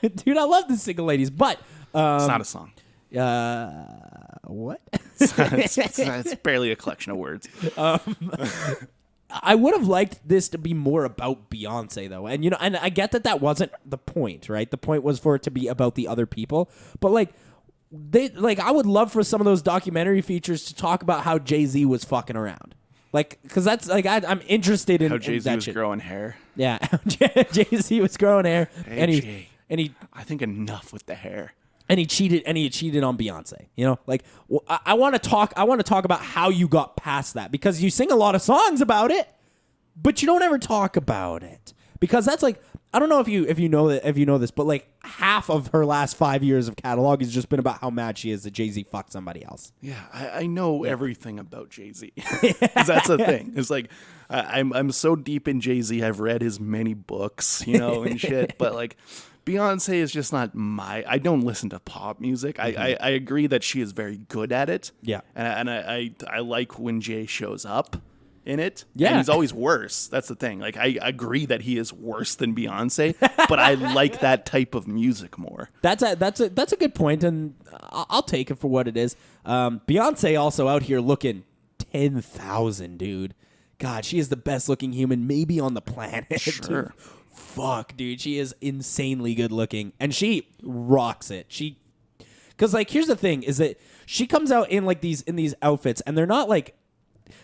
It's
Dude, I love the Single Ladies, but
not a song.
what?
It's barely a collection of words.
I would have liked this to be more about Beyonce, though. And, and I get that wasn't the point, right? The point was for it to be about the other people. But, I would love for some of those documentary features to talk about how Jay-Z was fucking around. Because that's, I'm interested in
how Jay-Z
that
was
shit.
growing hair.
Yeah, Jay-Z was growing hair.
Hey,
and he
I think enough with the hair.
And he cheated on Beyonce. I want to talk about how you got past that, because you sing a lot of songs about it, but you don't ever talk about it, because that's I don't know if you know this, but half of her last 5 years of catalog has just been about how mad she is that Jay-Z fucked somebody else.
Yeah, I know everything about Jay-Z. That's the thing. It's I'm so deep in Jay-Z. I've read his many books, and shit. But Beyonce is just not I don't listen to pop music. I agree that she is very good at it.
Yeah.
And I like when Jay shows up in it.
Yeah.
And he's always worse. That's the thing. I agree that he is worse than Beyonce, but I like that type of music more.
That's a good point, and I'll take it for what it is. Beyonce also out here looking 10,000, dude. God, she is the best looking human maybe on the planet.
Sure.
Fuck, dude, she is insanely good looking, and she rocks it. Because here's the thing: is that she comes out in these outfits, and they're not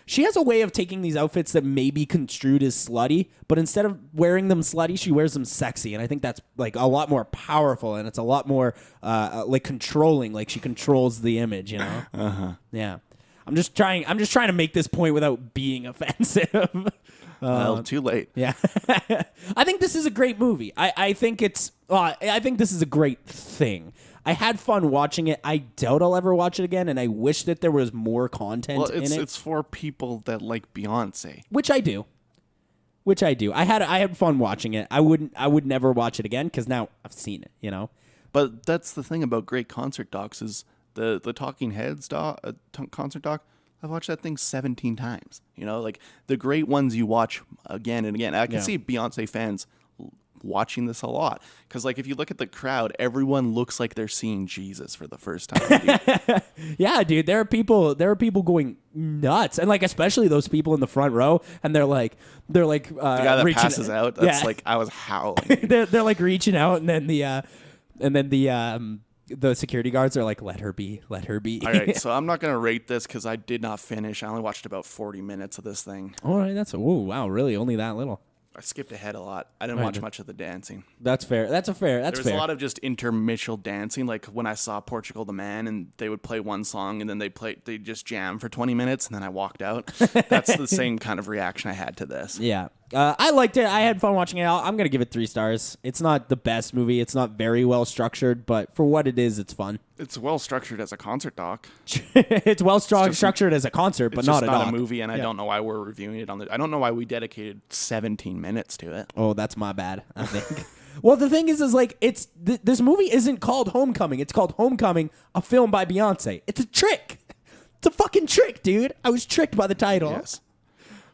she has a way of taking these outfits that may be construed as slutty, but instead of wearing them slutty, she wears them sexy, and I think that's a lot more powerful, and it's a lot more controlling. She controls the image, Yeah. I'm just trying to make this point without being offensive.
Well, too late.
Yeah. I think this is a great movie. I think this is a great thing. I had fun watching it. I doubt I'll ever watch it again, and I wish that there was more content in it.
It's for people that like Beyonce.
Which I do. I had fun watching it. I would never watch it again because now I've seen it,
But that's the thing about great concert docs is the Talking Heads concert doc. I've watched that thing 17 times. The great ones you watch again and again. I can see Beyonce fans watching this a lot because if you look at the crowd, everyone looks like they're seeing Jesus for the first time. Dude.
Yeah, dude, there are people going nuts, and especially those people in the front row, and they're the
guy that passes out. That's I was howling.
they're reaching out, and then the security guards are let her be.
All right, so I'm not going to rate this because I did not finish. I only watched about 40 minutes of this thing.
All right, wow, really? Only that little?
I skipped ahead a lot. I didn't watch much of the dancing.
That's fair. That's fair.
There was a lot of just intermittent dancing, like when I saw Portugal the Man, and they would play one song, and then they just jam for 20 minutes, and then I walked out. That's the same kind of reaction I had to this.
Yeah. I liked it. I had fun watching it. I'm going to give it 3 stars. It's not the best movie. It's not very well structured, but for what it is, it's fun.
It's well structured as a concert doc.
It's well structured as a concert, but not
a movie, and I don't know why we're reviewing it I don't know why we dedicated 17 minutes to it.
Oh, that's my bad, I think. Well, the thing is this movie isn't called Homecoming. It's called Homecoming, a film by Beyonce. It's a trick. It's a fucking trick, dude. I was tricked by the title.
Yes.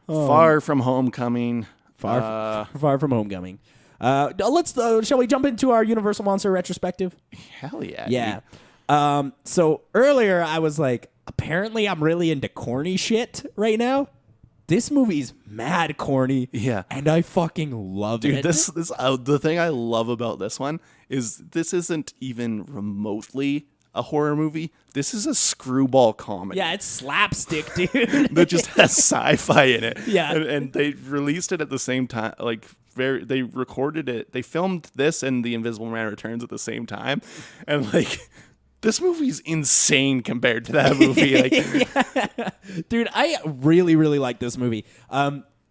Far from Homecoming.
Far from Homecoming. Shall we jump into our Universal Monster Retrospective?
Hell yeah.
Yeah. So earlier I was apparently I'm really into corny shit right now. This movie's mad corny.
Yeah.
And I fucking love it.
Dude, the thing I love about this one is this isn't even remotely a horror movie. This is a screwball comedy.
Yeah, it's slapstick, dude.
That just has sci-fi in it.
Yeah.
And they released it at the same time. They recorded it. They filmed this and The Invisible Man Returns at the same time. And this movie's insane compared to that movie.
Yeah. Dude, I really, really like this movie.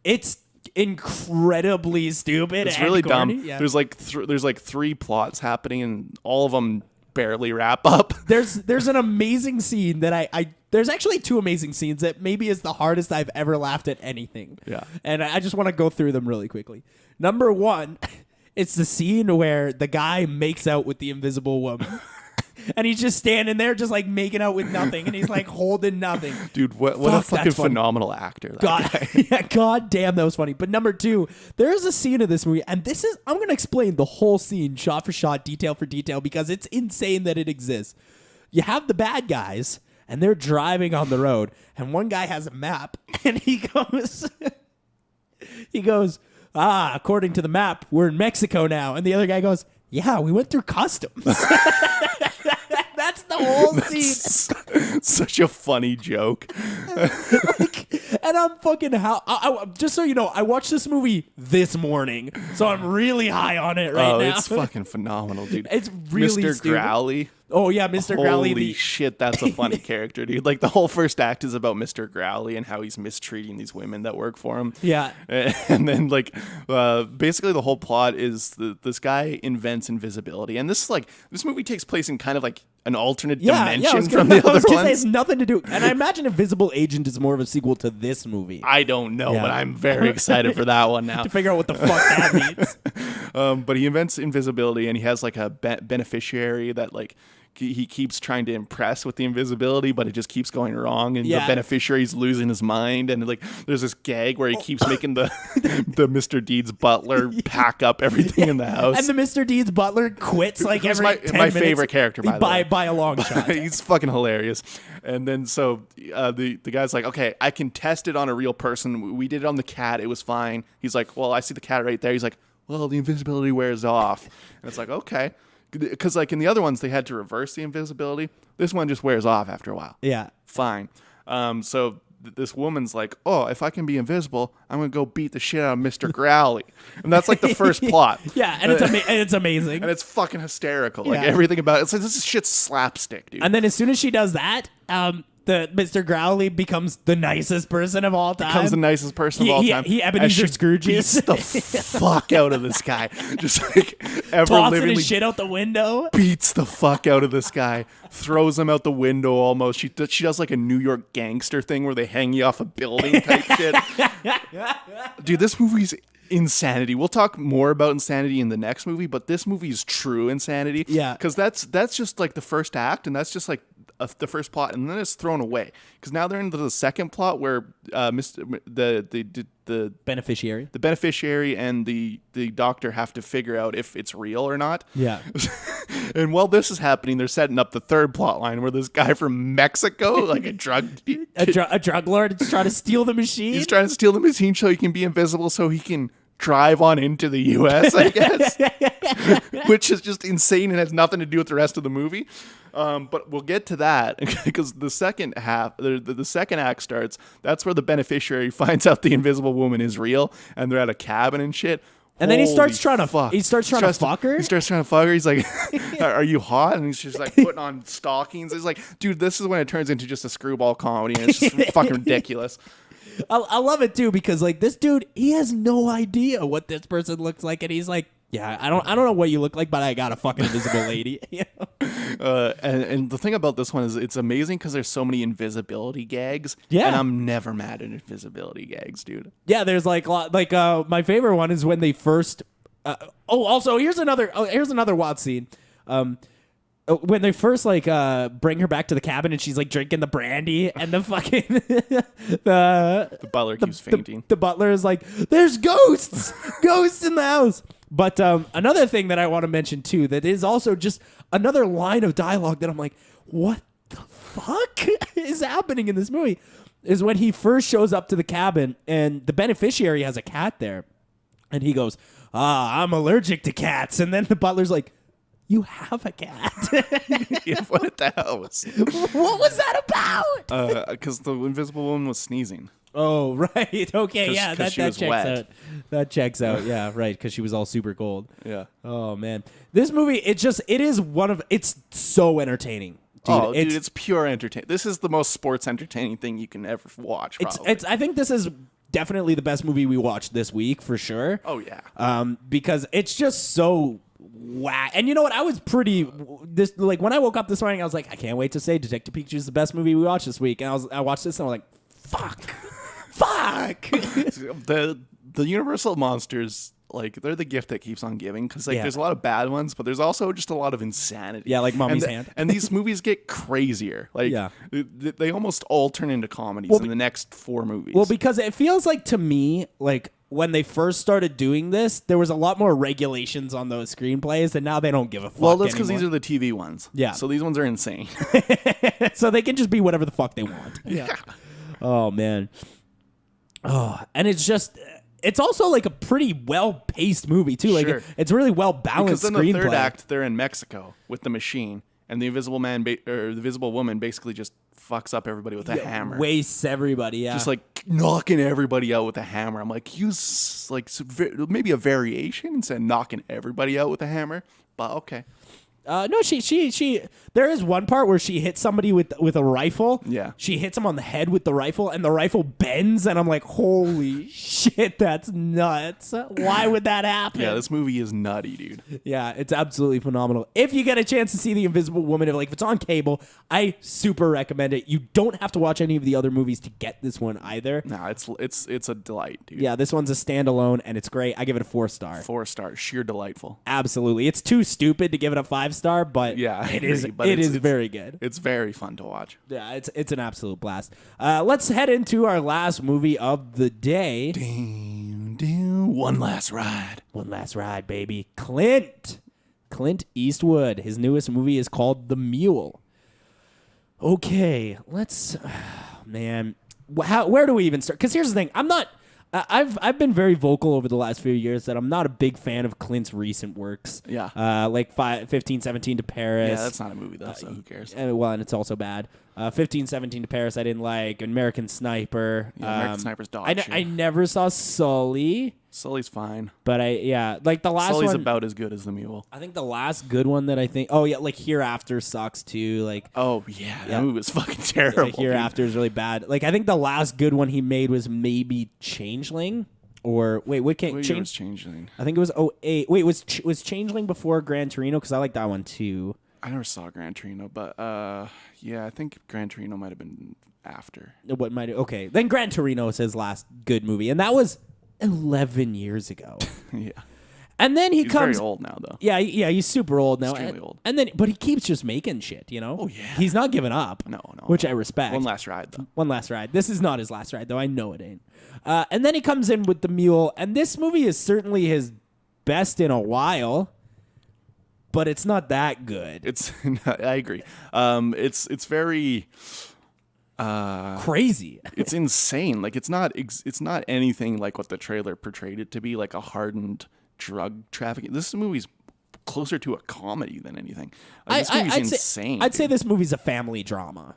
It's incredibly stupid.
It's
and
really
corny.
dumb.
Yeah.
There's 3 plots happening, and all of them barely wrap up.
There's an amazing scene that there's actually 2 amazing scenes that maybe is the hardest I've ever laughed at anything.
Yeah.
And I just want to go through them really quickly. Number 1, it's the scene where the guy makes out with the invisible woman. And he's just standing there, just making out with nothing, and he's holding nothing.
Dude, what a fucking phenomenal actor!
God damn, that was funny. But number 2, there is a scene of this movie, and I'm gonna explain the whole scene, shot for shot, detail for detail, because it's insane that it exists. You have the bad guys, and they're driving on the road, and one guy has a map, and he goes, according to the map, we're in Mexico now, and the other guy goes, yeah, we went through customs. That's the whole scene.
Such a funny joke.
And I'm fucking just so you know, I watched this movie this morning, so I'm really high on it right now.
It's fucking phenomenal, dude.
It's really
Mr.
stupid.
Growly.
Oh yeah, Mr. Growly.
Holy shit, that's a funny character, dude. Like the whole first act is about Mr. Growly and how he's mistreating these women that work for him.
Yeah.
And then basically the whole plot is this guy invents invisibility, and this movie takes place in kind of like an alternate dimension from the other ones.
It has nothing to do, and I imagine Invisible Agent is more of a sequel to this movie.
I don't know, but I'm very excited for that one now.
To figure out what the fuck that means.
But he invents invisibility, and he has like a beneficiary that like he keeps trying to impress with the invisibility, but it just keeps going wrong, and the beneficiary's losing his mind. And like there's this gag where he keeps making the Mr. Deeds butler pack up everything in the house,
and the Mr. Deeds butler quits like
Who's
every 10
my
minutes.
favorite character
by a long shot.
He's fucking hilarious. And then so the guy's like, okay, I can test it on a real person. We did it on the cat. It was fine. He's like, well, I see the cat right there. He's like, well, the invisibility wears off. And it's like, okay. Because like in the other ones, they had to reverse the invisibility. This one just wears off after a while.
Yeah.
Fine. So this woman's like, oh, if I can be invisible, I'm going to go beat the shit out of Mr. Growly. And that's like the first plot.
Yeah, and it's amazing.
And it's fucking hysterical. Like everything about it. It's like, this is shit slapstick, dude.
And then as soon as she does that, the Mr. Growly becomes the nicest person of all time.
Becomes the nicest person of all time.
He Ebenezer Scrooges.
Beats the fuck out of this guy. Just like
tossing his shit out the window.
Beats the fuck out of this guy. Throws him out the window almost. She does like a New York gangster thing where they hang you off a building type shit. Dude, this movie's insanity. We'll talk more about insanity in the next movie, but this movie is true insanity. Yeah. Because that's just like the first act, and that's just like the first plot, and then it's thrown away because now they're into the second plot where the beneficiary and the doctor have to figure out if it's real or not.
Yeah.
And while this is happening, they're setting up the third plot line where this guy from Mexico, like a drug
lord, is trying to steal the machine.
He's trying to steal the machine so he can be invisible, so he can drive on into the U.S., I guess, which is just insane and has nothing to do with the rest of the movie. But we'll get to that because the second half, the second act starts. That's where the beneficiary finds out the invisible woman is real, and they're at a cabin and shit.
And then he starts trying to fuck her.
He starts trying to fuck her. He's like, "Are you hot?" And he's just like putting on stockings. It's like, dude, this is when it turns into just a screwball comedy, and it's just fucking ridiculous.
I love it too because like this dude, he has no idea what this person looks like, and he's like, yeah, I don't know what you look like, but I got a fucking invisible lady. You know?
And the thing about this one is it's amazing because there's so many invisibility gags.
Yeah, and
I'm never mad at invisibility gags, dude.
Yeah, there's like my favorite one is when they first. Also here's another wild scene. When they first bring her back to the cabin and she's like drinking the brandy and the fucking the
butler keeps fainting.
The butler is like, "There's ghosts in the house." But another thing that I want to mention too that is also just another line of dialogue that I'm like, what the fuck is happening in this movie? Is when he first shows up to the cabin and the beneficiary has a cat there, and he goes, "I'm allergic to cats," and then the butler's like, "You have a cat."
Yeah, what the hell was?
What was that about?
Because the invisible woman was sneezing.
Oh, right. Okay, yeah, that checks
wet.
out. That checks out. Yeah, right, because she was all super cold.
Yeah.
Oh man, this movie it's so entertaining. Dude,
it's pure entertainment. This is the most sports entertaining thing you can ever watch. Probably.
I think this is definitely the best movie we watched this week for sure.
Oh yeah.
Because it's just so whack. And you know what? I was when I woke up this morning, I was like, I can't wait to say Detective Pikachu is the best movie we watched this week. And I watched this and I was like, fuck.
The Universal Monsters, like, they're the gift that keeps on giving because there's a lot of bad ones, but there's also just a lot of insanity.
Yeah, like Mommy's Hand.
And these movies get crazier. Like, they almost all turn into comedies in the next 4 movies.
Well, because it feels like to me, like when they first started doing this, there was a lot more regulations on those screenplays, and now they don't give a fuck.
Well, that's because
anymore.
these are the TV ones.
Yeah.
So these ones are insane.
So they can just be whatever the fuck they want.
Yeah.
Oh man. Oh, and it's also like a pretty well-paced movie too. Like
Sure.
it's really well balanced.
Because in the
screenplay.
third act, they're in Mexico with the machine, and the Invisible Man or the Invisible Woman basically just fucks up everybody with a hammer.
wastes everybody. Yeah,
Just like knocking everybody out with a hammer. I'm like, use like maybe a variation instead of knocking everybody out with a hammer. But okay.
No, she. There is one part where she hits somebody with a rifle.
Yeah.
She hits him on the head with the rifle, and the rifle bends, and I'm like, holy shit, that's nuts. Why would that happen?
Yeah, this movie is nutty, dude.
Yeah, it's absolutely phenomenal. If you get a chance to see The Invisible Woman, if it's on cable, I super recommend it. You don't have to watch any of the other movies to get this one either.
No, it's a delight, dude.
Yeah, this one's a standalone, and it's great. I give it a 4-star.
4 stars, sheer delightful.
Absolutely. It's too stupid to give it a 5-star, but
Yeah, I
it is
agree, but
it
it's
is very good.
It's very fun to watch.
Yeah, it's an absolute blast. Let's head into our last movie of the day.
One last ride.
One last ride, baby. Clint Eastwood. His newest movie is called The Mule. Okay, let's. Man, where do we even start? Because here's the thing. I'm not. I've been very vocal over the last few years that I'm not a big fan of Clint's recent works.
Yeah.
Like 15-17 to Paris.
Yeah, that's not a movie though, so who cares?
And it's also bad. 15-17 to Paris, I didn't like. American Sniper.
Yeah, American Sniper's dog shit.
I never saw Sully,
Sully's fine.
but like the last
Sully's
one.
about as good as the Mule.
I think the last good one that I think. Oh yeah, like Hereafter sucks too. Like
Oh yeah, that movie was fucking terrible.
like Hereafter is really bad. Like I think the last good one he made was maybe Changeling. Or wait, what can't
What year
change?
was Changeling?
I think it was 08. Wait, was Changeling before Gran Torino? Because I like that one too.
I never saw Gran Torino, but yeah, I think Gran Torino might have been after.
What might okay? Then Gran Torino is his last good movie, and that was 11 years ago.
Yeah,
And then he
he's
comes.
very old now though.
Yeah, he's super old now.
Extremely old.
And then, but he keeps just making shit. You know.
Oh, yeah.
He's not giving up.
No,
Which I respect.
One last ride though.
One last ride. This is not his last ride, though. I know it ain't. And then he comes in with The Mule, and this movie is certainly his best in a while, but it's not that good.
It's I agree. It's very
Crazy.
it's insane. Like it's not anything like what the trailer portrayed it to be, like a hardened drug trafficking. This movie's closer to a comedy than anything. Like, this movie's insane.
I'd say this movie's a family drama,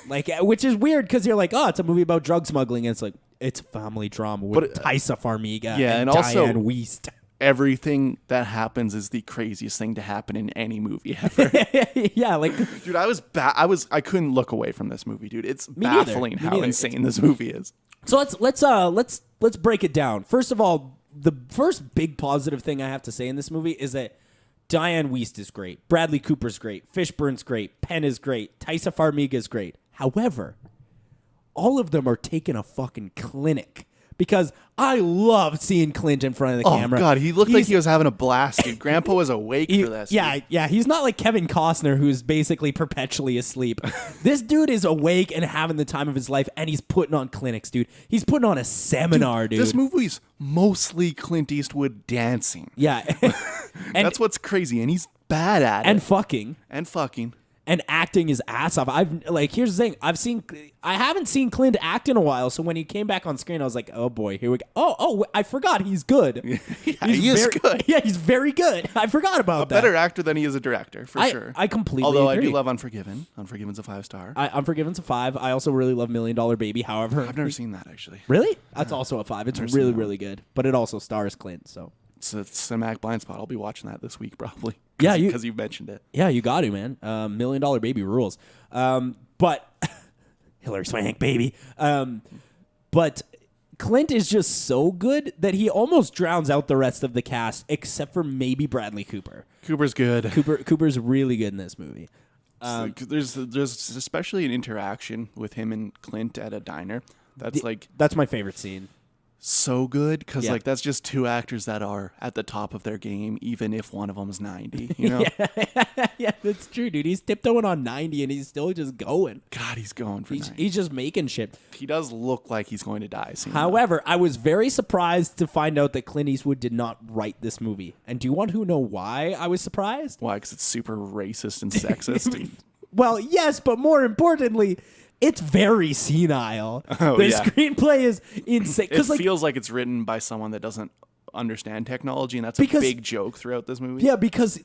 like, which is weird because you're like, oh, it's a movie about drug smuggling, and it's like it's a family drama with Taissa Farmiga and
also
Diane Wiest.
Everything that happens is the craziest thing to happen in any movie ever.
Yeah, like
Dude, I couldn't look away from this movie, dude. It's
neither.
baffling
Me
how
neither.
insane this movie is.
so. Let's break it down. First of all, the first big positive thing I have to say in this movie is that Diane Wiest is great, Bradley Cooper's great, Fishburne's great, Penn is great, Taissa Farmiga is great. However, all of them are taking a fucking clinic. Because I love seeing Clint in front of the camera.
Oh, God, he looked like he was having a blast, dude. Grandpa was awake for this.
Yeah,
dude.
yeah. He's not like Kevin Costner, who's basically perpetually asleep. This dude is awake and having the time of his life, and he's putting on clinics, dude. He's putting on a seminar, dude.
This movie's mostly Clint Eastwood dancing.
Yeah. And,
That's what's crazy, and he's bad at
and
it.
fucking.
And fucking.
And acting his ass off. Here's the thing. I haven't seen Clint act in a while, so when he came back on screen, I was like, oh boy, here we go. Oh, I forgot he's good.
He is good.
Yeah, he's very good. I forgot about that.
Better actor than he is a director, for sure.
I completely
Although
agree.
I do love Unforgiven. Unforgiven's a 5-star.
Unforgiven's a 5. I also really love $1 Million Baby. However,
I've never seen that, actually.
Really? That's also a 5. It's really,
that.
really good. But it also stars Clint, so.
It's a cinematic blind spot. I'll be watching that this week, probably.
Yeah,
because you mentioned it.
Yeah, you got to, man. $1 Million Baby rules. But Hilary Swank, baby. But Clint is just so good that he almost drowns out the rest of the cast, except for maybe Bradley Cooper.
Cooper's good.
Cooper's really good in this movie.
There's especially an interaction with him and Clint at a diner. That's
That's my favorite scene.
so good because
Yeah.
like that's just two actors that are at the top of their game, even if one of them's 90. You know,
Yeah, that's true, dude. He's tiptoeing on 90 and he's still just going.
God, he's going for 90.
He's just making shit.
He does look like he's going to die soon. though.
However, I was very surprised to find out that Clint Eastwood did not write this movie. And do you want to know why I was surprised?
Why? Because it's super racist and sexist.
Well, yes, but more importantly, it's very senile.
Oh,
the
yeah.
screenplay is insane.
It
Like,
feels like it's written by someone that doesn't understand technology, and that's
Because-
a big joke throughout this movie.
yeah, because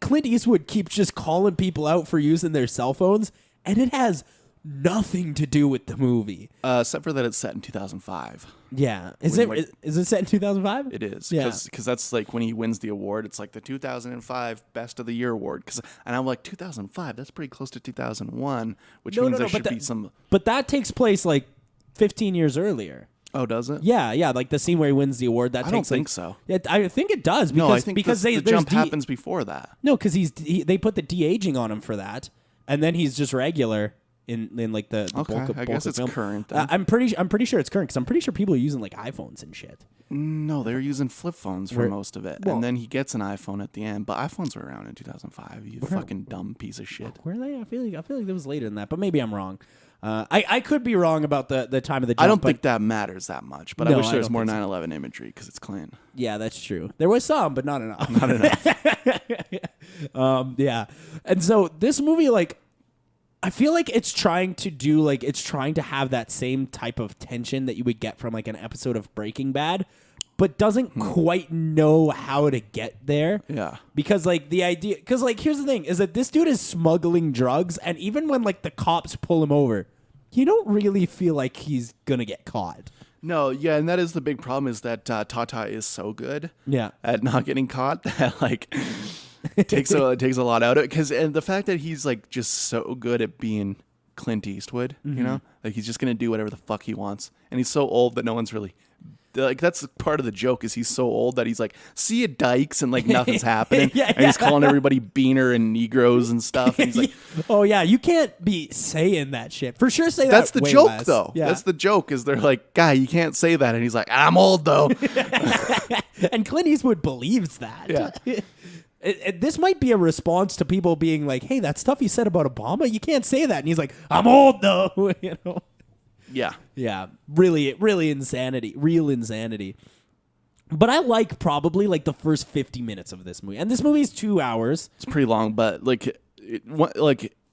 Clint Eastwood keeps just calling people out for using their cell phones, and it has nothing to do with the movie.
Except for that it's set in 2005.
Yeah, is
When,
it is it set in 2005?
It is.
Yeah.
Because that's like when he wins the award. It's like the 2005 Best of the Year award. And I'm like, 2005? That's pretty close to 2001, which means there should be some...
But that takes place like 15 years earlier.
Oh, does it?
Yeah, like the scene where he wins the award. That
I
takes
don't think
like,
so.
Yeah, I think it does because
No, I think
because
the
there's
jump happens before that.
No, because they put the de-aging on him for that, and then he's just regular in like the
Okay,
bulk of
I guess
bulk of
it's
film.
current then.
I'm pretty sure it's current because I'm pretty sure people are using like iPhones and shit.
No, they were using flip phones for most of it.
well-
and then he gets an iPhone at the end. But iPhones were around in 2005. You fucking dumb piece of shit.
Were they? I feel like it was later than that, but maybe I'm wrong. I could be wrong about the time of the jump.
I don't
but
think that matters that much. But
No,
I wish
I
there was
don't
more
think
9/11 imagery because it's Clint.
Yeah, that's true. There was some, but not enough.
Not enough.
Yeah. And so this movie, like, I feel like it's trying to have that same type of tension that you would get from like an episode of Breaking Bad, but doesn't quite know how to get there.
Yeah.
Because like here's the thing is that this dude is smuggling drugs, and even when like the cops pull him over, you don't really feel like he's gonna get caught.
No, yeah, and that is the big problem is that Tata is so good
Yeah.
at not getting caught that like it takes a lot out of it. And the fact that he's like just so good at being Clint Eastwood, you know, like he's just gonna do whatever the fuck he wants, and he's so old that no one's really. Like that's part of the joke is he's so old that he's like, see you dykes, and like nothing's happening. And he's calling everybody beaner and Negroes and stuff. And he's like,
oh yeah, you can't be saying that shit. For sure say
that's
that.
the
way
joke
less.
though.
Yeah.
That's the joke is they're like, guy, you can't say that. And he's like, I'm old though.
And Clint Eastwood believes that.
Yeah.
This might be a response to people being like, hey, that stuff you said about Obama, you can't say that. And he's like, I'm old though. You know?
Yeah.
Yeah, really insanity, real insanity. But I like probably like the first 50 minutes of this movie, and this movie is 2 hours.
It's pretty long, but like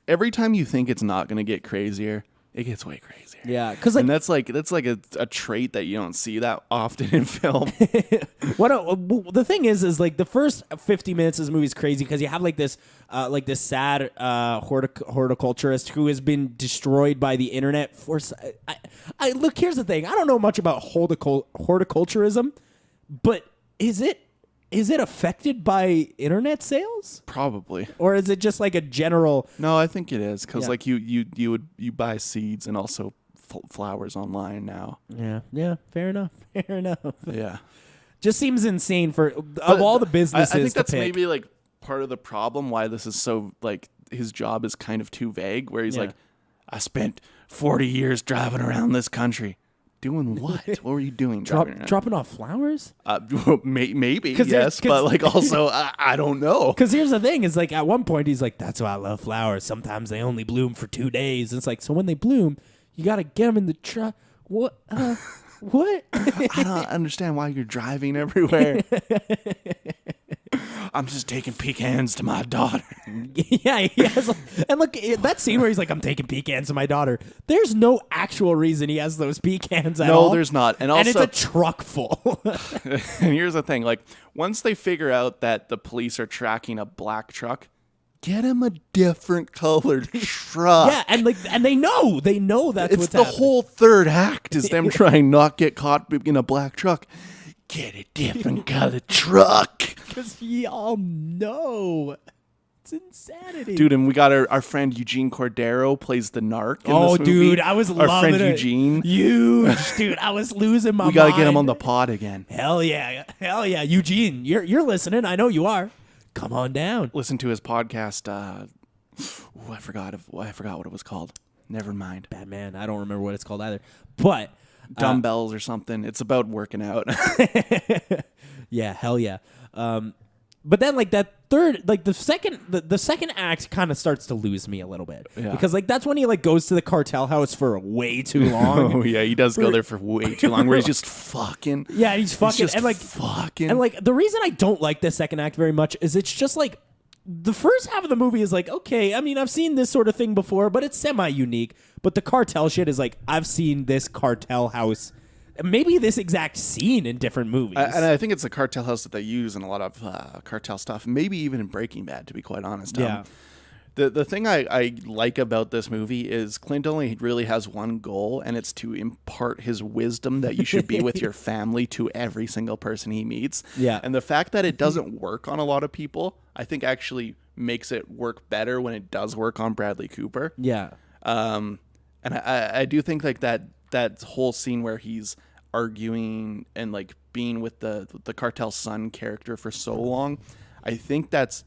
every time you think it's not gonna get crazier, it gets way crazier.
Yeah, because like
And that's like a trait that you don't see that often in film.
the thing is like the first 50 minutes of this movie is crazy because you have like this sad horticulturist who has been destroyed by the internet for. I look, here's the thing. I don't know much about horticulturism, but is it affected by internet sales,
Probably.
or is it just like a general?
No, I think it is because
Yeah.
like you buy seeds and also flowers online now.
Yeah, fair enough.
Yeah.
Just seems insane for of all the businesses
I think that's
to pick.
maybe like part of the problem why this is so like his job is kind of too vague. Where he's
Yeah.
like, I spent 40 years driving around this country. Doing what? What were you doing? Driving around?
dropping off flowers.
Maybe
'Cause
yes, but like also I don't know.
Because here's the thing: is like at one point he's like, "That's why I love flowers. Sometimes they only bloom for 2 days." And it's like, so when they bloom, you got to get them in the truck. What? What?
I don't understand why you're driving everywhere. I'm just taking pecans to my daughter.
Yeah, he has, and look, that scene where he's like, "I'm taking pecans to my daughter." There's no actual reason he has those pecans at all.
No, there's not. And also,
it's a truck full.
and here's the thing: like, once they figure out that the police are tracking a black truck, get him a different colored truck.
Yeah, and they know that's
it's
what's
the
happening.
whole third act is them trying not get caught in a black truck. Get a different colored truck.
Because we all know. It's insanity.
Dude, and we got our friend Eugene Cordero plays the narc in
Oh,
this movie.
dude, I was
our
loving
friend
it.
Eugene.
Huge, dude. I was losing my
We
mind.
got to get him on the pod again.
Hell yeah. Eugene, you're listening. I know you are. Come on down.
Listen to his podcast. I forgot what it was called. Never mind.
Bad man. I don't remember what it's called either. But
dumbbells or something. It's about working out.
Yeah, hell yeah. But then like that third, like the second act kind of starts to lose me a little bit because like that's when he like goes to the cartel house for way too long.
Oh yeah, he does go there for way too long. Where he's just fucking.
Yeah, he's fucking
just
and like
fucking.
and like the reason I don't like this second act very much is it's just like the first half of the movie is like, okay, I mean, I've seen this sort of thing before, but it's semi-unique. But the cartel shit is like, I've seen this cartel house, maybe this exact scene in different movies.
And I think it's the cartel house that they use in a lot of cartel stuff, maybe even in Breaking Bad, to be quite honest.
Yeah.
The thing I like about this movie is Clint only really has one goal, and it's to impart his wisdom that you should be with your family to every single person he meets.
Yeah.
And the fact that it doesn't work on a lot of people, I think actually makes it work better when it does work on Bradley Cooper.
Yeah.
And I do think like that whole scene where he's arguing and like being with the cartel son character for so long, I think that's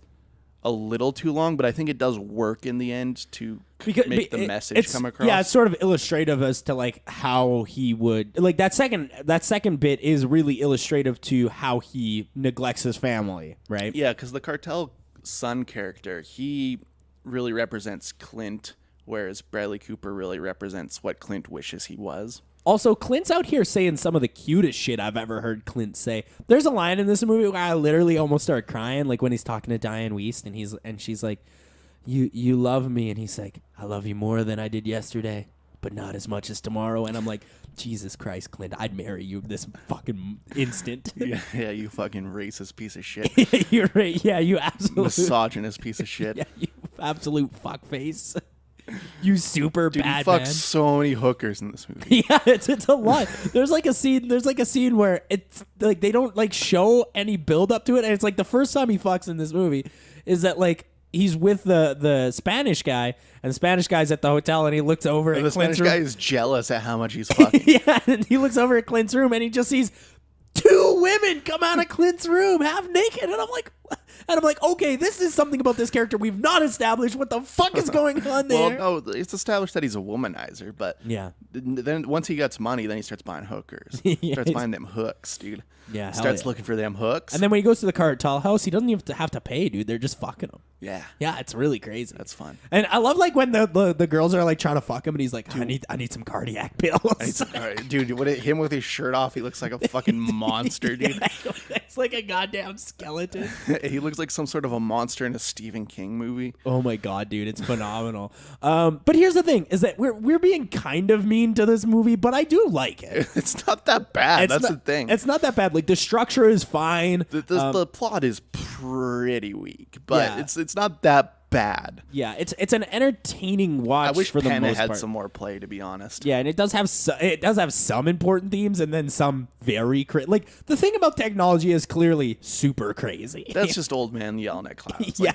a little too long, but I think it does work in the end to make the message come across.
Yeah, it's sort of illustrative as to like how he would like that second bit is really illustrative to how he neglects his family, right?
Yeah, because the cartel son character, he really represents Clint, whereas Bradley Cooper really represents what Clint wishes he was.
Also, Clint's out here saying some of the cutest shit I've ever heard Clint say. There's a line in this movie where I literally almost started crying, like when he's talking to Diane Wiest, and she's like, "You love me," and he's like, "I love you more than I did yesterday, but not as much as tomorrow." And I'm like, Jesus Christ, Clint, I'd marry you this fucking instant.
Yeah, you fucking racist piece of shit.
You're right. Yeah, you absolute
Misogynist piece of shit.
Yeah, you absolute fuckface. You super
Dude,
bad
you fucked
man.
so many hookers in this movie.
Yeah, it's a lot. There's like a scene where it's like they don't like show any build up to it, and it's like the first time he fucks in this movie is that like he's with the Spanish guy, and the Spanish guy's at the hotel, and he looks over
And
at
the
Clint's
Spanish
room.
guy is jealous at how much he's fucking.
Yeah, and he looks over at Clint's room, and he just sees two women come out of Clint's room half naked, and I'm like, okay, this is something about this character we've not established. What the fuck is going on there?
Well, no, it's established that he's a womanizer, but
Yeah.
then once he gets money, then he starts buying hookers.
Yeah,
Starts buying them hooks, dude.
Yeah, hell
Starts
yeah.
looking for them hooks.
And then when he goes to the cartel house, he doesn't even have to pay, dude. They're just fucking him.
yeah,
Yeah, it's really crazy.
that's fun.
And I love like when the girls are like trying to fuck him, and he's like, I need some cardiac pills.
All right, dude, him with his shirt off, he looks like a fucking monster, dude.
It's like a goddamn skeleton.
He looks like some sort of a monster in a Stephen King movie.
Oh my god, dude, it's phenomenal. But here's the thing: is that we're being kind of mean to this movie, but I do like it.
It's not that bad. That's the thing.
It's not that bad. Like the structure is fine.
The plot is pretty weak, but
Yeah.
it's not that bad.
Yeah, it's an entertaining watch.
I wish
for the
Penna
most
had
part.
some more play, to be honest.
Yeah, and it does have some important themes, and then some very like the thing about technology is clearly super crazy.
That's just old man yelling at clouds.
yeah,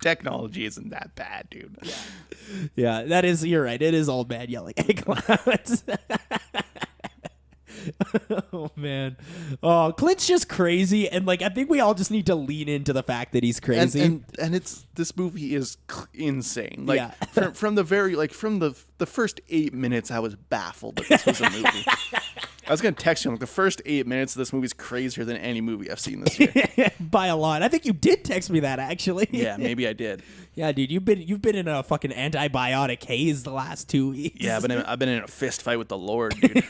Technology isn't that bad, dude.
yeah. That is, you're right. It is old man yelling at clouds. Oh man, oh Clint's just crazy, and like I think we all just need to lean into the fact that he's crazy.
And it's this movie is insane. Like
Yeah.
from the very from the first 8 minutes, I was baffled that this was a movie. I was gonna text you like the first 8 minutes of this movie is crazier than any movie I've seen this year.
By a lot. I think you did text me that actually.
Yeah, maybe I did.
Yeah, dude, you've been in a fucking antibiotic haze the last 2 weeks.
Yeah, but I've been in a fist fight with the Lord, dude.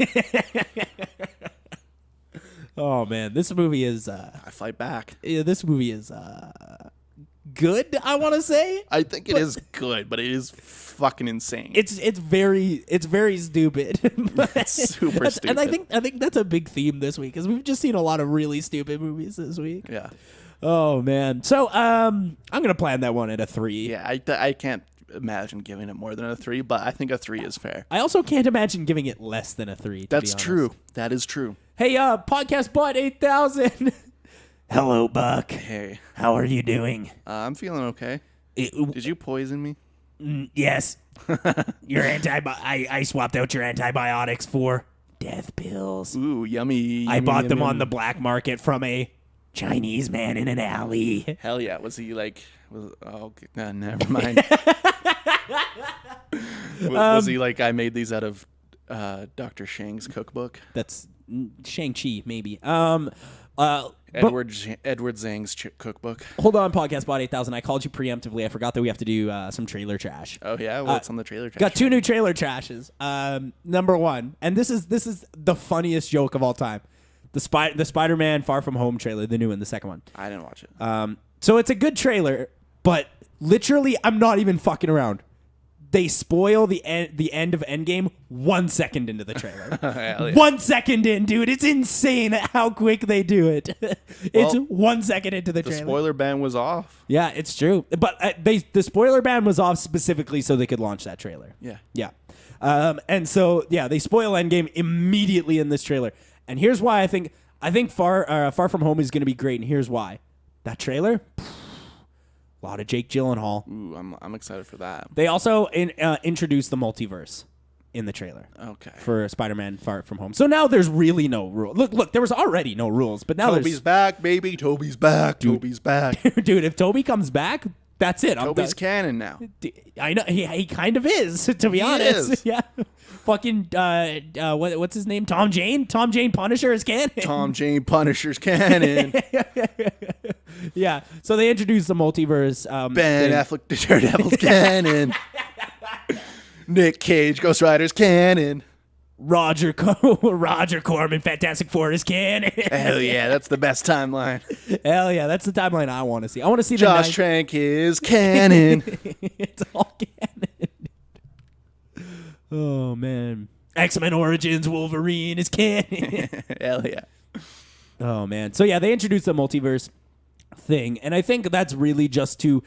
Oh man, this movie is
I fight back.
this movie is good, I want to say.
I think it is good, but it is fucking insane.
It's very stupid.
It's super stupid.
And I think that's a big theme this week, because we've just seen a lot of really stupid movies this week.
Yeah.
Oh man. So I'm gonna plan that one at a 3.
Yeah, I can't imagine giving it more than a 3, but I think a 3 is fair.
I also can't imagine giving it less than a 3.
That's true. That is true.
Hey, podcast bot 8000. Hello, Buck.
Hey,
How are you doing?
I'm feeling okay. Did you poison me?
Yes. Your I swapped out your antibiotics for death pills.
Ooh, yummy.
I
yummy,
bought
yummy,
them on
yummy.
the black market from a Chinese man in an alley.
Hell yeah. Was he like... okay, never mind. Was he like, I made these out of Dr. Shang's cookbook.
That's Shang-Chi, maybe.
Edward Zhang's cookbook.
Hold on, Podcast Bot 8000. I called you preemptively. I forgot that we have to do some trailer trash.
Oh yeah, what's on the trailer trash?
Got 2 new trailer trashes. Number 1, and this is the funniest joke of all time. The Spider-Man Far From Home trailer, the new one, the second one.
I didn't watch it.
So it's a good trailer, but literally, I'm not even fucking around. They spoil the end of Endgame 1 second into the trailer.
Yeah.
1 second in, dude. It's insane how quick they do it. It's 1 second into the trailer.
The spoiler ban was off.
Yeah, it's true. But the spoiler ban was off specifically so they could launch that trailer.
Yeah.
Yeah. And so, yeah, they spoil Endgame immediately in this trailer. And here's why I think Far From Home is going to be great, and here's why. That trailer, a lot of Jake Gyllenhaal.
Ooh, I'm excited for that.
They also introduced the multiverse in the trailer.
Okay.
For Spider-Man Far From Home. So now there's really no rule. Look, there was already no rules, but now
Toby's back, baby. Toby's back. Toby's back.
Dude, if Toby comes back, that's it.
Toby's canon now.
I know he kind of is, to be honest.
Is.
Yeah. Fucking what's his name? Tom Jane Punisher is canon.
Tom Jane Punisher's canon.
Yeah. So they introduced the multiverse.
Ben Affleck the Daredevil's canon. Nick Cage Ghost Rider's canon.
Roger Corman Fantastic Four is canon.
Hell yeah, that's the best timeline.
Hell yeah, that's the timeline I want to see. I want to see
Josh Trank is canon.
It's all canon. Oh man, X-Men Origins Wolverine is canon.
Hell yeah.
Oh man. So yeah, they introduced the multiverse thing, and I think that's really just to.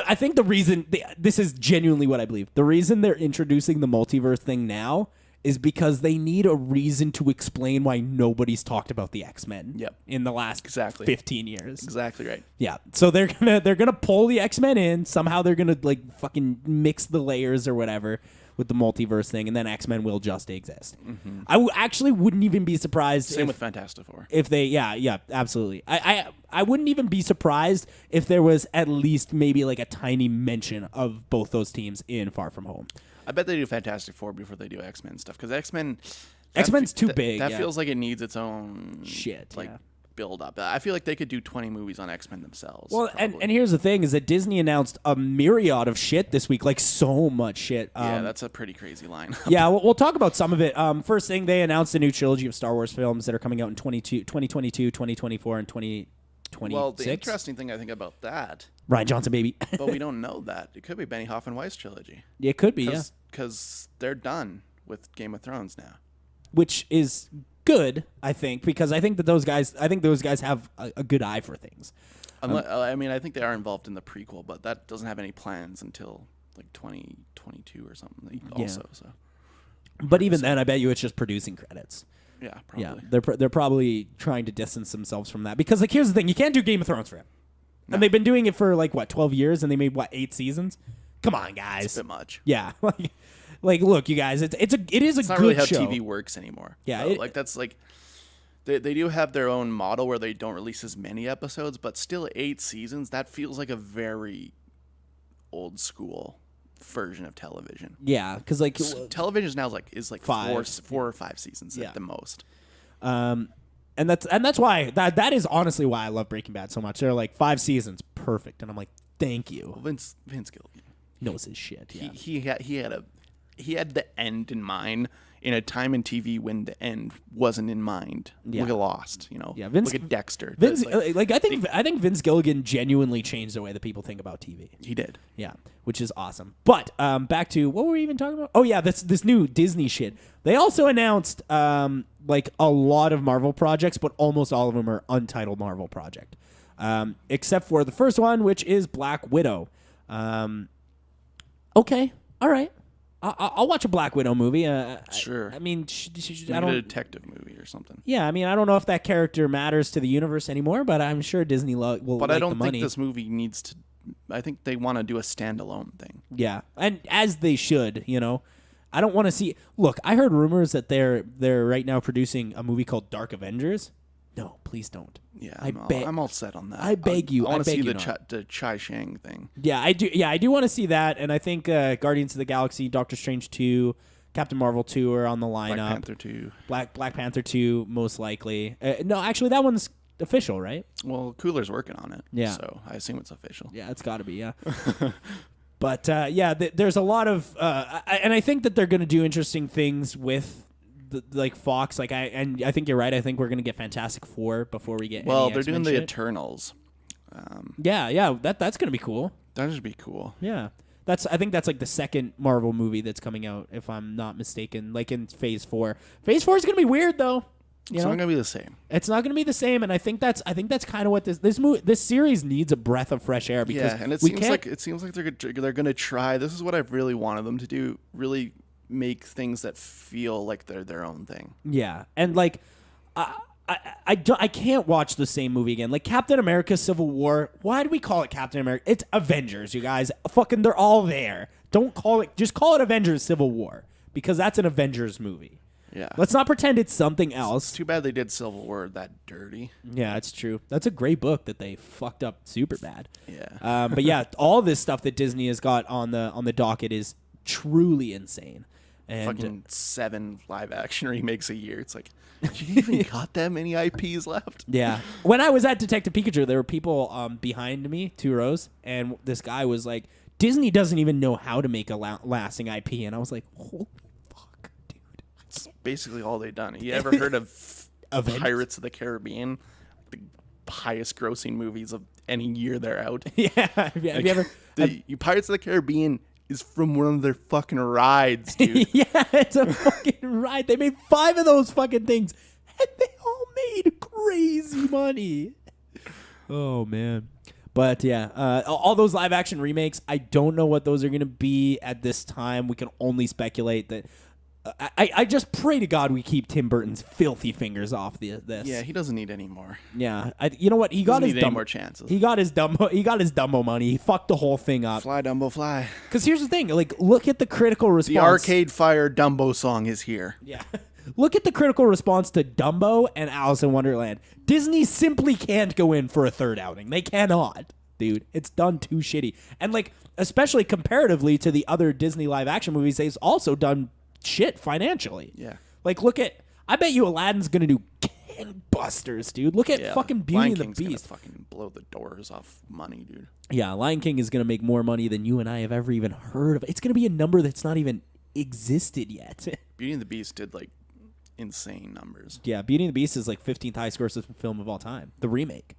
I think the reason this is genuinely what I believe. The reason they're introducing the multiverse thing now is because they need a reason to explain why nobody's talked about the X-Men.
Yep.
In the last 15 years.
Exactly right.
Yeah. So they're gonna pull the X-Men in. Somehow they're gonna like fucking mix the layers or whatever with the multiverse thing, and then X-Men will just exist. Mm-hmm. I actually wouldn't even be surprised.
Same with Fantastic Four.
If they, yeah, absolutely. I wouldn't even be surprised if there was at least maybe like a tiny mention of both those teams in Far From Home.
I bet they do Fantastic Four before they do X-Men stuff, because
X-Men's too big.
That
yeah.
feels like it needs its own
shit.
Like
yeah.
build up. I feel like they could do 20 movies on X-Men themselves.
Well, and here's the thing: is that Disney announced a myriad of shit this week, like so much shit.
Yeah, that's a pretty crazy line.
Yeah, we'll talk about some of it. First thing, they announced a new trilogy of Star Wars films that are coming out in 2022, 2024, and 2026.
Well, the interesting thing I think about that,
Ryan Johnson, baby.
but we don't know that. It could be Benny Hoffman-Weiss trilogy.
It could be, yeah.
Because they're done with Game of Thrones now.
Which is good, I think, because I think those guys have a good eye for things.
I mean, I think they are involved in the prequel, but that doesn't have any plans until like 2022 or something. Also, so.
But even then, I bet you it's just producing credits.
Yeah, probably.
Yeah, they're probably trying to distance themselves from that, because like here's the thing: you can't do Game of Thrones for him, and they've been doing it for like 12 years, and they made 8 seasons. Come on, guys.
It's a bit much.
Yeah, like look, you guys, it is a
it's not
good
really how
show.
TV works anymore.
Yeah,
that's like they do have their own model where they don't release as many episodes, but still 8 seasons. That feels like a very old school version of television.
Yeah, because like
television now is like
5.
4 or 5 seasons at the most.
And that's why that is honestly why I love Breaking Bad so much. They're like 5 seasons, perfect, and I'm like, thank you.
Well, Vince Gilligan
knows his shit. Yeah,
he had the end in mind in a time in TV when the end wasn't in mind.
Yeah.
Look at Lost,
Yeah,
look at Dexter.
I think Vince Gilligan genuinely changed the way that people think about TV.
He did.
Yeah, which is awesome. But back to what were we even talking about? Oh yeah, this new Disney shit. They also announced like a lot of Marvel projects, but almost all of them are untitled Marvel project, except for the first one, which is Black Widow. Okay, all right. I'll watch a Black Widow movie.
Sure.
I mean,
I don't a detective movie or something.
Yeah, I mean, I don't know if that character matters to the universe anymore, but I'm sure Disney will.
But
like
I don't
the money.
think this movie needs to. I think they want to do a standalone thing.
Yeah, and as they should. I don't want to see. Look, I heard rumors that they're right now producing a movie called Dark Avengers. No, please don't.
Yeah, I'm all set on that.
I beg you.
I want to see
the
the Chai Shang thing.
Yeah, I do. Yeah, I do want to see that, and I think Guardians of the Galaxy, Doctor Strange 2, Captain Marvel 2 are on the lineup.
Black Panther 2.
Black Panther 2 most likely. No, actually that one's official, right?
Well, Cooler's working on it.
Yeah.
So I assume it's official.
Yeah, it's got to be, yeah. But there's a lot of and I think that they're going to do interesting things with like Fox. Like I think you're right. I think we're going to get Fantastic Four before we get
Well,
any
they're
X-Men
doing the
shit.
Eternals.
Yeah, that's going to be cool.
That should be cool.
Yeah. I think that's like the second Marvel movie that's coming out, if I'm not mistaken, like in Phase 4. Phase 4 is going to be weird though.
It's not gonna be the same.
It's not going to be the same, and I think that's kind of what this series needs, a breath of fresh air, because
And it seems like they're gonna try. This is what I've really wanted them to do. Really make things that feel like they're their own thing.
Yeah, and like I can't watch the same movie again. Like Captain America: Civil War. Why do we call it Captain America? It's Avengers, you guys. Fucking, they're all there. Don't call it. Just call it Avengers: Civil War, because that's an Avengers movie.
Yeah.
Let's not pretend it's something else.
It's too bad they did Civil War that dirty.
Yeah, it's true. That's a great book that they fucked up super bad.
Yeah.
But yeah, all this stuff that Disney has got on the docket is truly insane. And
Fucking 7 live action remakes a year. It's like, did you even got that many IPs left?
yeah, when I was at Detective Pikachu, there were people behind me, 2 rows, and this guy was like, "Disney doesn't even know how to make a lasting IP," and I was like, "Holy fuck, dude!"
It's basically all they've done. You ever heard of
Avengers?
Pirates of the Caribbean? The highest grossing movies of any year they're out.
Yeah, have you ever?
Pirates of the Caribbean is from one of their fucking rides, dude.
Yeah, it's a fucking ride. They made 5 of those fucking things, and they all made crazy money. Oh man. But yeah, all those live action remakes, I don't know what those are going to be at this time. We can only speculate that. I just pray to God we keep Tim Burton's filthy fingers off this.
Yeah, he doesn't need any more.
Yeah. You know what? He got his
need any more chances.
He got his Dumbo money. He fucked the whole thing up.
Fly, Dumbo, fly.
Because here's the thing. Like, look at the critical response.
The Arcade Fire Dumbo song is here.
Yeah. Look at the critical response to Dumbo and Alice in Wonderland. Disney simply can't go in for a third outing. They cannot, dude. It's done too shitty. And like, especially comparatively to the other Disney live action movies, they've also done shit financially.
Yeah.
Like, look at, I bet you Aladdin's gonna do gangbusters, dude. Look at fucking Beauty
Lion
and the
King's
Beast.
Gonna fucking blow the doors off money, dude.
Yeah, Lion King is gonna make more money than you and I have ever even heard of. It's gonna be a number that's not even existed yet.
Beauty and the Beast did like insane numbers.
Yeah, Beauty and the Beast is like 15th highest grossing film of all time. The remake,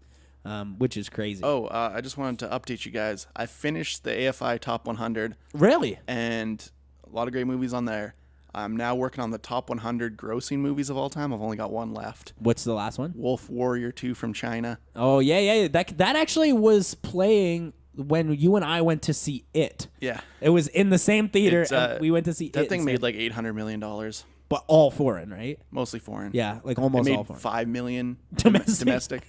which is crazy.
Oh, I just wanted to update you guys. I finished the AFI Top 100,
Really?
and a lot of great movies on there. I'm now working on the top 100 grossing movies of all time. I've only got one left.
What's the last one?
Wolf Warrior 2 from China.
Oh, yeah. That actually was playing when you and I went to see it.
Yeah.
It was in the same theater,
It's,
and we went to see it.
That thing made
instead.
like $800 million.
But all foreign, right?
Mostly foreign.
Yeah, like
It
almost
made
all foreign.
$5 million
Domestic.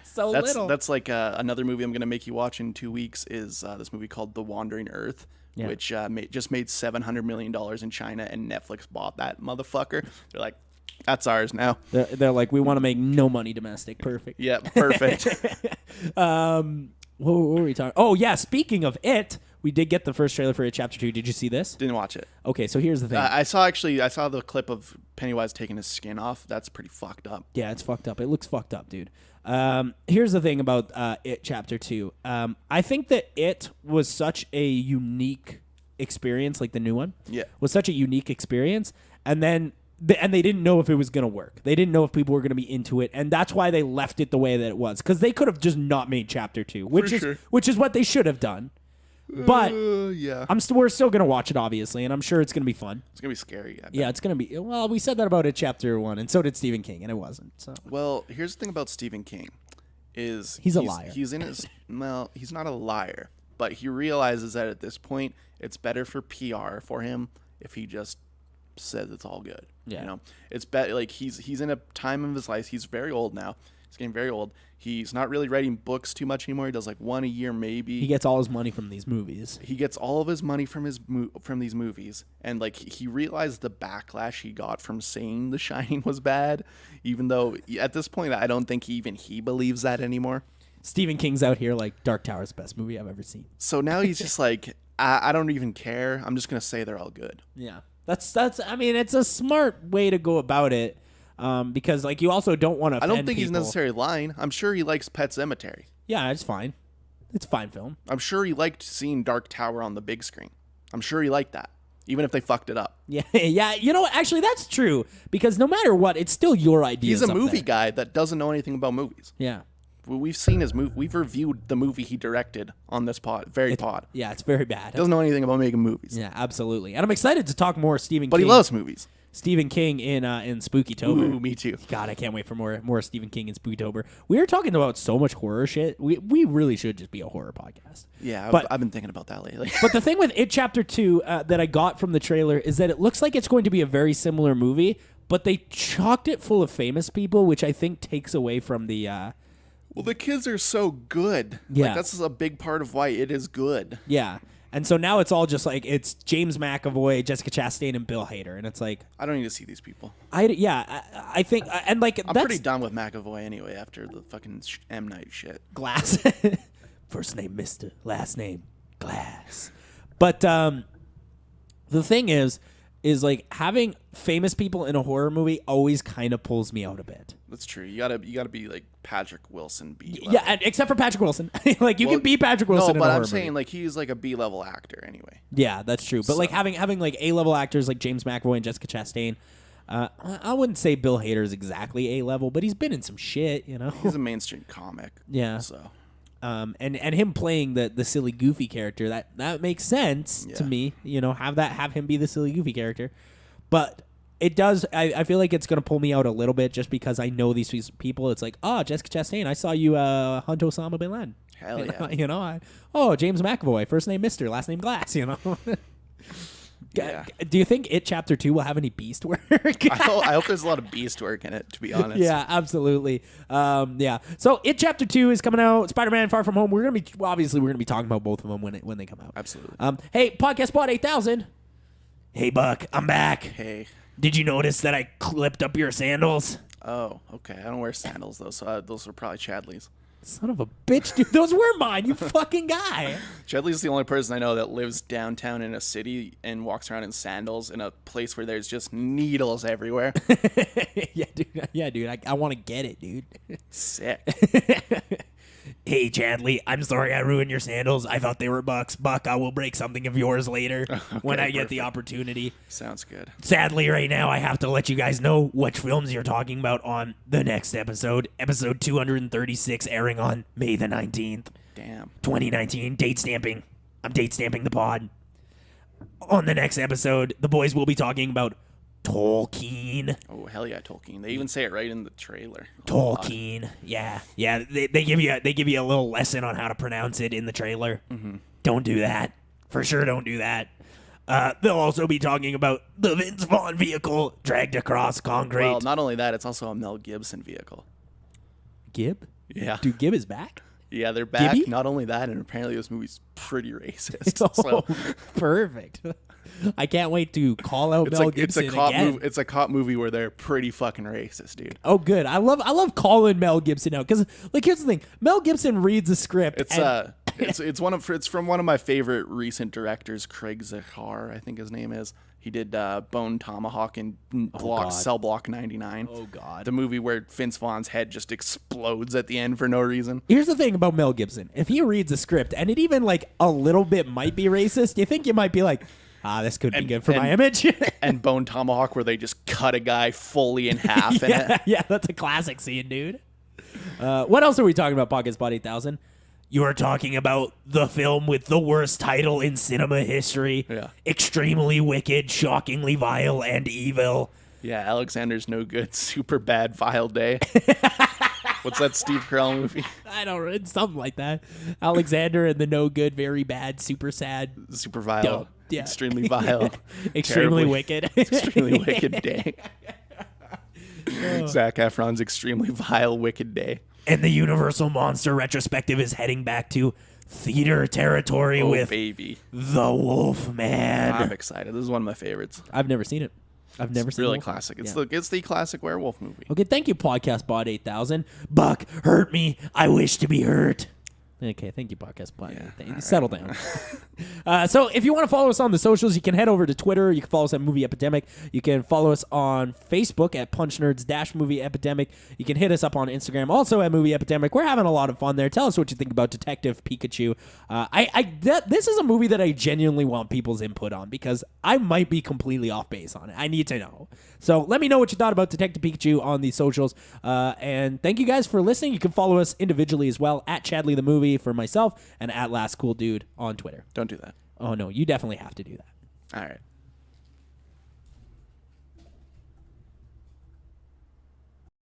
So little.
That's like another movie I'm going to make you watch in 2 weeks is this movie called The Wandering Earth, which just made $700 million in China, and Netflix bought that motherfucker. They're like, that's ours now.
They're like, we want to make no money domestic. Perfect.
Yeah, perfect.
What were we talking? Oh, yeah. Speaking of it, we did get the first trailer for it, Chapter 2. Did you see this?
Didn't watch it.
Okay, so here's the thing.
I saw the clip of Pennywise taking his skin off. That's pretty fucked up.
Yeah, it's fucked up. It looks fucked up, dude. Here's the thing about It Chapter 2. I think that It was such a unique experience, like the new one.
Yeah.
Was such a unique experience. And then they didn't know if it was going to work. They didn't know if people were going to be into it. And that's why they left it the way that it was. Because they could have just not made Chapter 2, which is what they should have done. But
yeah,
we're still going to watch it, obviously, and I'm sure it's going to be fun.
it's gonna be scary. I bet.
Yeah, it's going to be. Well, we said that about It Chapter 1, and so did Stephen King, and it wasn't. So
Well, here's the thing about Stephen King, is
He's a liar.
He's in his he's not a liar, but he realizes that at this point it's better for PR for him if he just says it's all good.
Yeah.
You know, it's better. Like he's in a time of his life. He's very old now. He's getting very old. He's not really writing books too much anymore. He does like one a year maybe.
he gets all his money from these movies.
He gets all of his money from from these movies, and like he realized the backlash he got from saying The Shining was bad, even though at this point I don't think he believes that anymore.
Stephen King's out here like Dark Tower's the best movie I've ever seen.
So now he's just like, I don't even care. I'm just gonna say they're all good.
Yeah. That's. I mean, it's a smart way to go about it, because like you also don't want to.
I don't think he's
people.
necessarily lying. I'm sure he likes Pet Sematary.
Yeah, it's fine. It's fine film.
I'm sure he liked seeing Dark Tower on the big screen. I'm sure he liked that, even if they fucked it up.
Yeah, yeah. You know, actually, that's true because no matter what, it's still your idea.
He's a movie guy that doesn't know anything about movies.
Yeah.
We've seen his movie. We've reviewed the movie he directed on this pod. Pod.
Yeah, it's very bad.
Doesn't know anything about making movies.
Yeah, absolutely. And I'm excited to talk more Stephen King.
But he loves movies.
Stephen King in Spookytober.
Ooh, me too.
God, I can't wait for more Stephen King in Spookytober. We are talking about so much horror shit. We really should just be a horror podcast.
Yeah,
but,
I've been thinking about that lately.
But the thing with It Chapter 2 that I got from the trailer is that it looks like it's going to be a very similar movie, but they chocked it full of famous people, which I think takes away from the...
well, the kids are so good.
Yeah.
Like, that's a big part of why it is good.
Yeah. And so now it's all just like, it's James McAvoy, Jessica Chastain, and Bill Hader. And it's like...
I don't need to see these people.
I think... And like,
I'm
that's...
pretty done with McAvoy anyway after the fucking M. Night shit.
Glass. First name Mr., last name Glass. But the thing is like having famous people in a horror movie always kind of pulls me out a bit.
That's true. You gotta be like Patrick Wilson B level.
Yeah, except for Patrick Wilson. Like you can be Patrick Wilson.
No, but
in a
I'm
horror
saying
movie.
like he's like a B level actor anyway.
Yeah, that's true. But like having like A-level actors like James McAvoy and Jessica Chastain. I wouldn't say Bill Hader is exactly A-level, but he's been in some shit, you know.
He's a mainstream comic.
Yeah.
So.
And him playing the silly goofy character that makes sense to me. You know, have him be the silly goofy character, but it does. I feel like it's gonna pull me out a little bit just because I know these people. It's like, oh, Jessica Chastain, I saw you hunt Osama bin Laden.
Hell yeah.
You know, James McAvoy, first name Mr., last name Glass. You know.
Yeah.
Do you think It Chapter 2 will have any beast work?
I hope there's a lot of beast work in it, to be honest.
Yeah, absolutely. Yeah. So It Chapter 2 is coming out. Spider-Man Far From Home. We're gonna be talking about both of them when they come out.
Absolutely.
Hey, Podcast Bot 8000. Hey, Buck, I'm back.
Hey.
Did you notice that I clipped up your sandals?
Oh, okay. I don't wear sandals though, so those were probably Chadley's.
Son of a bitch, dude. Those were mine, you fucking guy.
Chadley's the only person I know that lives downtown in a city and walks around in sandals in a place where there's just needles everywhere.
Yeah, dude. I want to get it, dude.
Sick.
Hey, Chadley, I'm sorry I ruined your sandals. I thought they were Bucks. Buck, I will break something of yours later when I get the
perfect.
opportunity.
Sounds good.
Sadly, right now, I have to let you guys know which films you're talking about on the next episode. Episode 236, airing on May the 19th.
Damn.
2019, date stamping. I'm date stamping the pod. On the next episode, the boys will be talking about Tolkien.
Oh, hell yeah, Tolkien. They even say it right in the trailer.
Tolkien. Yeah. They give you a little lesson on how to pronounce it in the trailer. Mm-hmm. Don't do that. For sure, don't do that. They'll also be talking about the Vince Vaughn vehicle dragged across concrete.
Well, not only that, it's also a Mel Gibson vehicle.
Gib?
Yeah.
Dude, Gib is back?
Yeah, they're back.
Gibby?
Not only that, and apparently this movie's pretty racist. So
Perfect. I can't wait to call out Mel Gibson again.
It's a cop movie where they're pretty fucking racist, dude.
Oh, good. I love calling Mel Gibson out because, like, here's the thing: Mel Gibson reads a script.
It's from one of my favorite recent directors, Craig Zahar, I think his name is. He did Bone Tomahawk and Cell Block 99.
Oh God,
the movie where Vince Vaughn's head just explodes at the end for no reason.
Here's the thing about Mel Gibson: if he reads a script and it even like a little bit might be racist, you think you might be like, this could be good for my image.
And Bone Tomahawk, where they just cut a guy fully in half.
Yeah, that's a classic scene, dude. What else are we talking about, Pocket Spot 8000? You are talking about the film with the worst title in cinema history.
Yeah.
Extremely wicked, shockingly vile, and evil.
Yeah, Alexander's No Good, Super Bad, Vile Day. What's that Steve Carell movie?
I don't know. It's something like that. Alexander and the No Good, Very Bad, Super Sad.
Super Vile.
Dope. Yeah.
Extremely Vile.
Extremely Wicked.
Extremely Wicked Day. Zac Efron's Extremely Vile, Wicked Day.
And the Universal Monster Retrospective is heading back to theater territory with
baby.
The Wolfman.
I'm excited. This is one of my favorites.
I've never seen it. I've never seen it.
Really classic. It's the classic werewolf movie.
Okay, thank you, Podcast Bot 8000. Buck, hurt me. I wish to be hurt. Okay, thank you, podcast.
Yeah,
Settle down. So if you want to follow us on the socials, you can head over to Twitter. You can follow us at Movie Epidemic. You can follow us on Facebook at Punch Nerds Movie Epidemic. You can hit us up on Instagram also at Movie Epidemic. We're having a lot of fun there. Tell us what you think about Detective Pikachu. This is a movie that I genuinely want people's input on because I might be completely off base on it. I need to know. So let me know what you thought about Detective Pikachu on the socials. And thank you guys for listening. You can follow us individually as well at Chadley the Movie for myself and at Last Cool Dude on Twitter.
Don't do that.
Oh, no, you definitely have to do that.
All right.